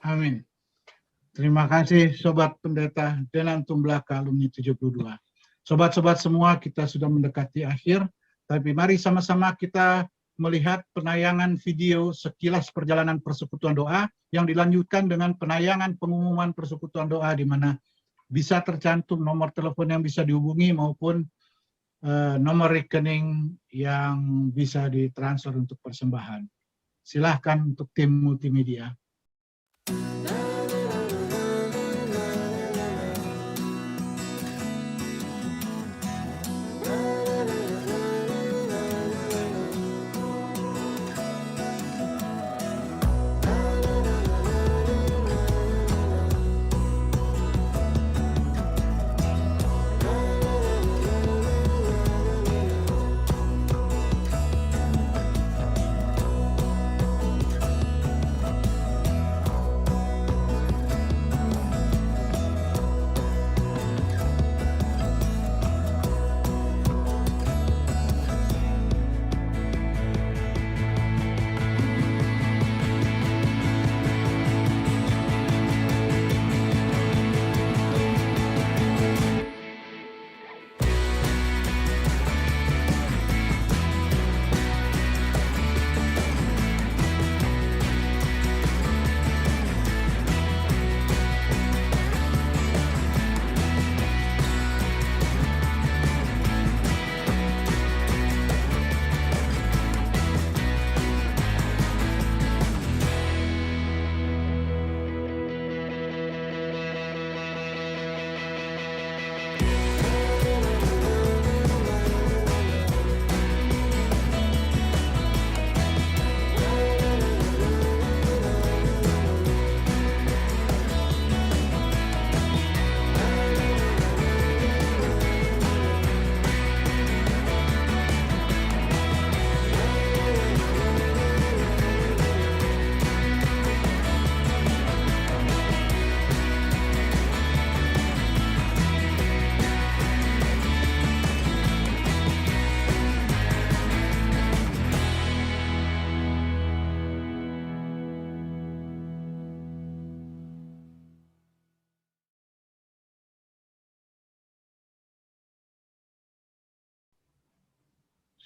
Amin. Terima kasih Sobat Pendeta Denan Tumblaka Alumni 72. Sobat-sobat semua, kita sudah mendekati akhir, tapi mari sama-sama kita melihat penayangan video sekilas perjalanan Persekutuan Doa yang dilanjutkan dengan penayangan pengumuman Persekutuan Doa, di mana bisa tercantum nomor telepon yang bisa dihubungi maupun nomor rekening yang bisa ditransfer untuk persembahan. Silahkan untuk tim multimedia.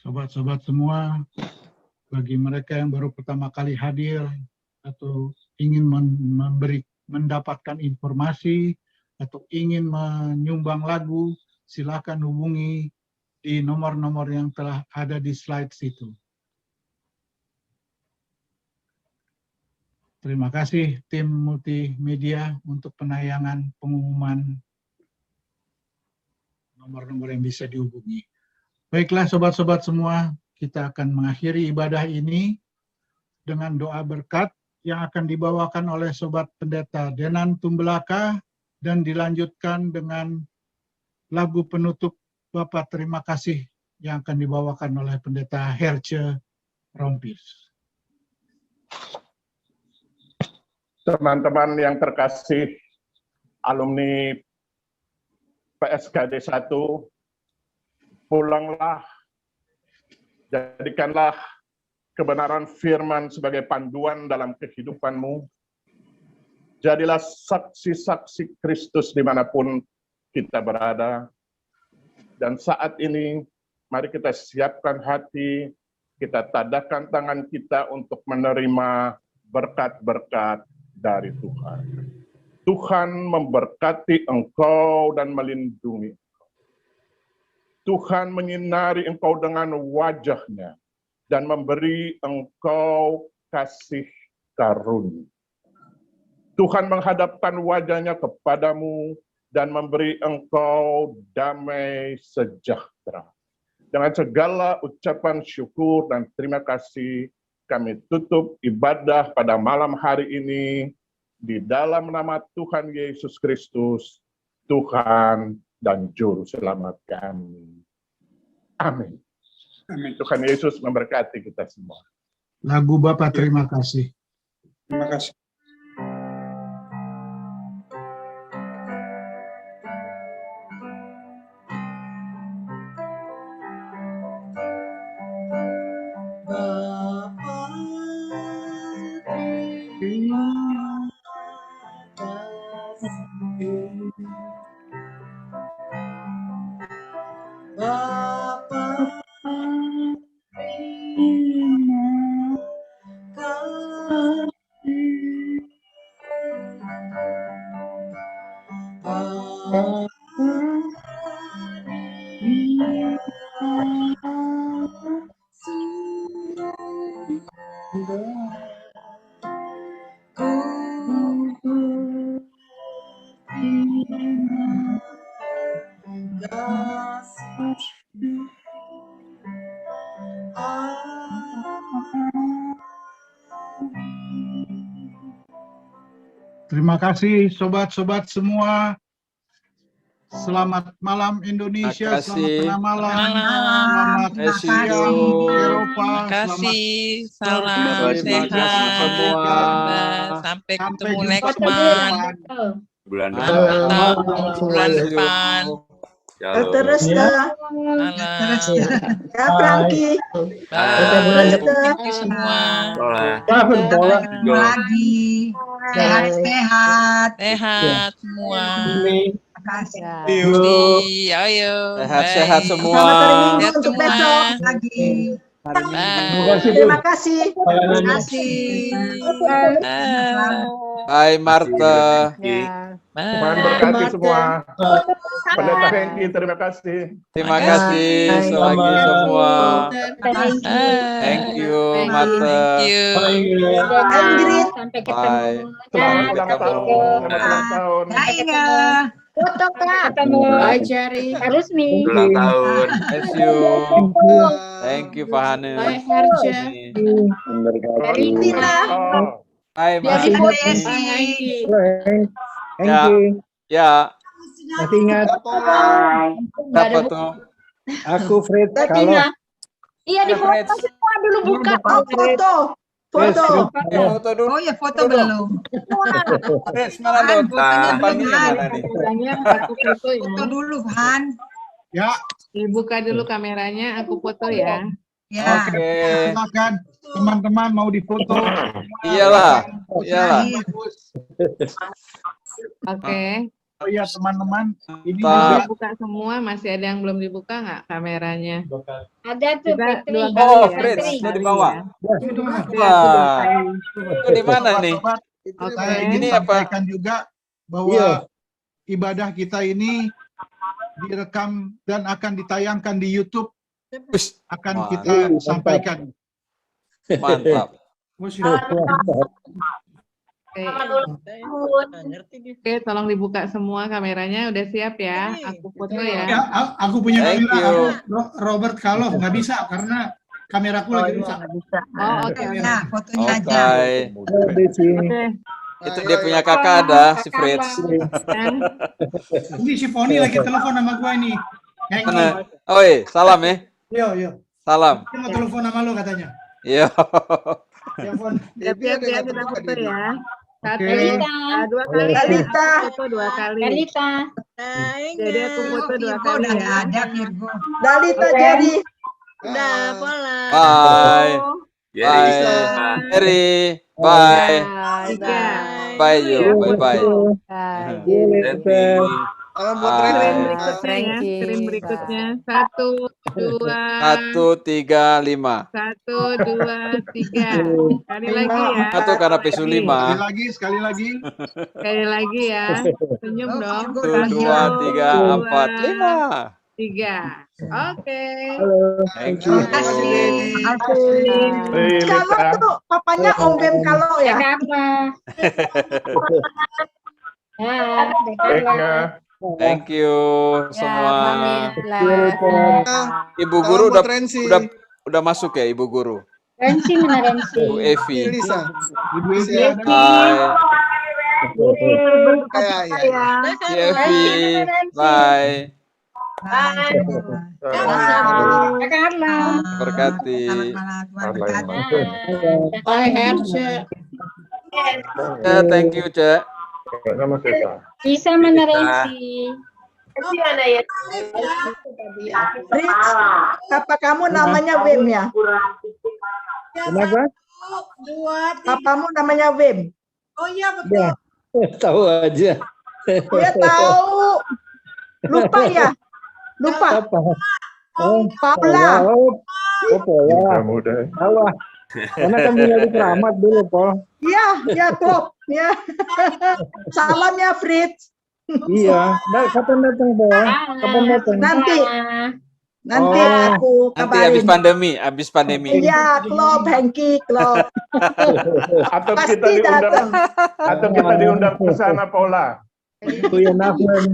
sobat-sobat semua, bagi mereka yang baru pertama kali hadir atau ingin mendapatkan informasi atau ingin menyumbang lagu, silakan hubungi di nomor-nomor yang telah ada di slide situ. Terima kasih tim multimedia untuk penayangan pengumuman nomor-nomor yang bisa dihubungi. Baiklah sobat-sobat semua, kita akan mengakhiri ibadah ini dengan doa berkat yang akan dibawakan oleh Sobat Pendeta Denan Tumbelaka dan dilanjutkan dengan lagu penutup Bapak Terima Kasih yang akan dibawakan oleh Pendeta Herce Rompis. Teman-teman yang terkasih, alumni PSKD 1, pulanglah, jadikanlah kebenaran firman sebagai panduan dalam kehidupanmu. Jadilah saksi-saksi Kristus dimanapun kita berada. Dan saat ini, mari kita siapkan hati, kita tadahkan tangan kita untuk menerima berkat-berkat dari Tuhan. Tuhan memberkati engkau dan melindungi. Tuhan menyinari engkau dengan wajah-Nya dan memberi engkau kasih karunia. Tuhan menghadapkan wajah-Nya kepadamu dan memberi engkau damai sejahtera. Dengan segala ucapan syukur dan terima kasih, kami tutup ibadah pada malam hari ini di dalam nama Tuhan Yesus Kristus, Tuhan dan Juru Selamat kami. Amin. Amin. Tuhan Yesus memberkati kita semua. Lagu Bapak Terima Kasih. Terima kasih. Terima kasih sobat-sobat semua. Selamat malam Indonesia, selamat tengah malam, selamat siang Eropa, Terima kasih, salam sehat, sampai ketemu next month, Bulan bulan depan. Terus dah. Ya Franky. Thank you semua. Ketemu lagi. Sehat-sehat. Sehat semua. Terima kasih. Ayo. Sehat-sehat semua. Selamat hari Minggu Sehat untuk semua. besok. Lagi. Terima kasih. Terima kasih. Hai Marta. Tuhan berkati semua. Pendeta Hengki, terima kasih. Terima kasih selagi semua. Thank you, Marta. Ingrid. Sampai Bye. Selamat ulang tahun. Selamat ulang tahun. Foto Kak. Ketemu. Bye Jerry. Harus nih. Ulang tahun. Thank you. Thank you, Pak Hanif. Bye Herja. Hai, Mas. Thank you. Ya. Masih ingat. Dapat tuh. Aku Fred kalau Iya di foto semua dulu buka. Foto. Foto dulu. Oh ya foto belum. Fred, mana tuh? Mana nih? Aku foto ya. Foto dulu Han. Ya. Dibuka dulu kameranya, aku foto ya. Ya. Oke. Silakan teman-teman mau difoto. Iyalah. Oke. Oh iya teman-teman, ini Belum juga dibuka semua, masih ada yang belum dibuka nggak kameranya? Ada tuh Kita Fitri. dua kali Oh, ya. Fritz, Fitri. itu di bawah. Itu dua Wah, kali. itu di mana nih? sobat-sobat, Oke. saya ingin Ini apa? sampaikan juga bahwa ibadah kita ini direkam dan akan ditayangkan di YouTube, Wis, akan Wah. kita sampaikan. mantap. Oke, tolong dibuka semua kameranya. Udah siap ya? Aku foto Ya, ya. aku punya Thank kamera, you. Robert Kalof nggak bisa karena kameraku lagi rusak. Oh, oke. Nah, fotonya Oke. aja. Oke. Itu dia punya kakak ada, si Fritz. Ini si Foni lagi telepon sama gua ini. Mana? Oi, salam ya. Yo. Salam. Dia mau telepon sama lo katanya. Iya. Telepon. Siap-siap ya, kita foto ya. Satu, Oke. dua kali ya. Dalita. Aku foto dua kali. Dalita. Jadi aku foto dua Virgo kali udah ya. nggak ada Virgo. Dalita Oke. Jerry. Udah, Pola. Bye. Bye. Jerry. Bye. Tiga. Bye yo. Bye bye. Screen berikutnya ya. Screen berikutnya. 1, 2, 1, 3, 5. 1, 2, 3. Sekali lagi ya. Satu karena pesu 5. Sekali lagi. Sekali lagi ya. Senyum dong. 1, 2, 3, 4, 5. 3. Oke. Thank you. Kalau tuh papanya Om Bem kalau ya. Thank you semua. Ibu Salam guru buat Rensi. udah masuk ya, Ibu guru? Rensi mana Rensi? Bu Evi. Lisa. Ibu Evi Hai. Si Evi. Bye. Berkati. Bye, Herce. Ya, thank you, Cek. Bisa mana Rensi? Rich, papa kamu namanya Wim ya? Kenapa? Papamu namanya Wim. Oh iya betul. Ya, tahu aja. Dia tahu. Lupa ya? Lupa. Apa? Paula. Oh, Pola. Tahu ah. Karena kan tinggal di Keramat dulu, Pol. Iya, ya klop. Ya. Salam ya, Fritz. Iya. Nah, kapan datang, Pol? Kapan datang? Nanti aku Nanti kabarin. habis pandemi. Iya, klop, Hengki, klop. Atau Pasti kita diundang, datang. atau kita diundang ke sana, Paula. Itu yang naflen.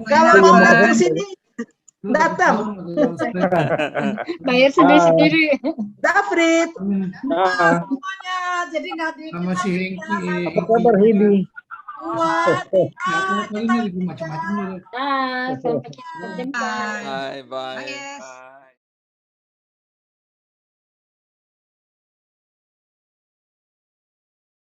Kalau mau datang sini, datang. Bayar sendiri-sendiri. Dafrid. Semuanya, jadi nggak di. Sama si Hengki. Apa kabar, Hibi? Ini lagi macam-macam. Sampai kita berjumpa. Bye bye.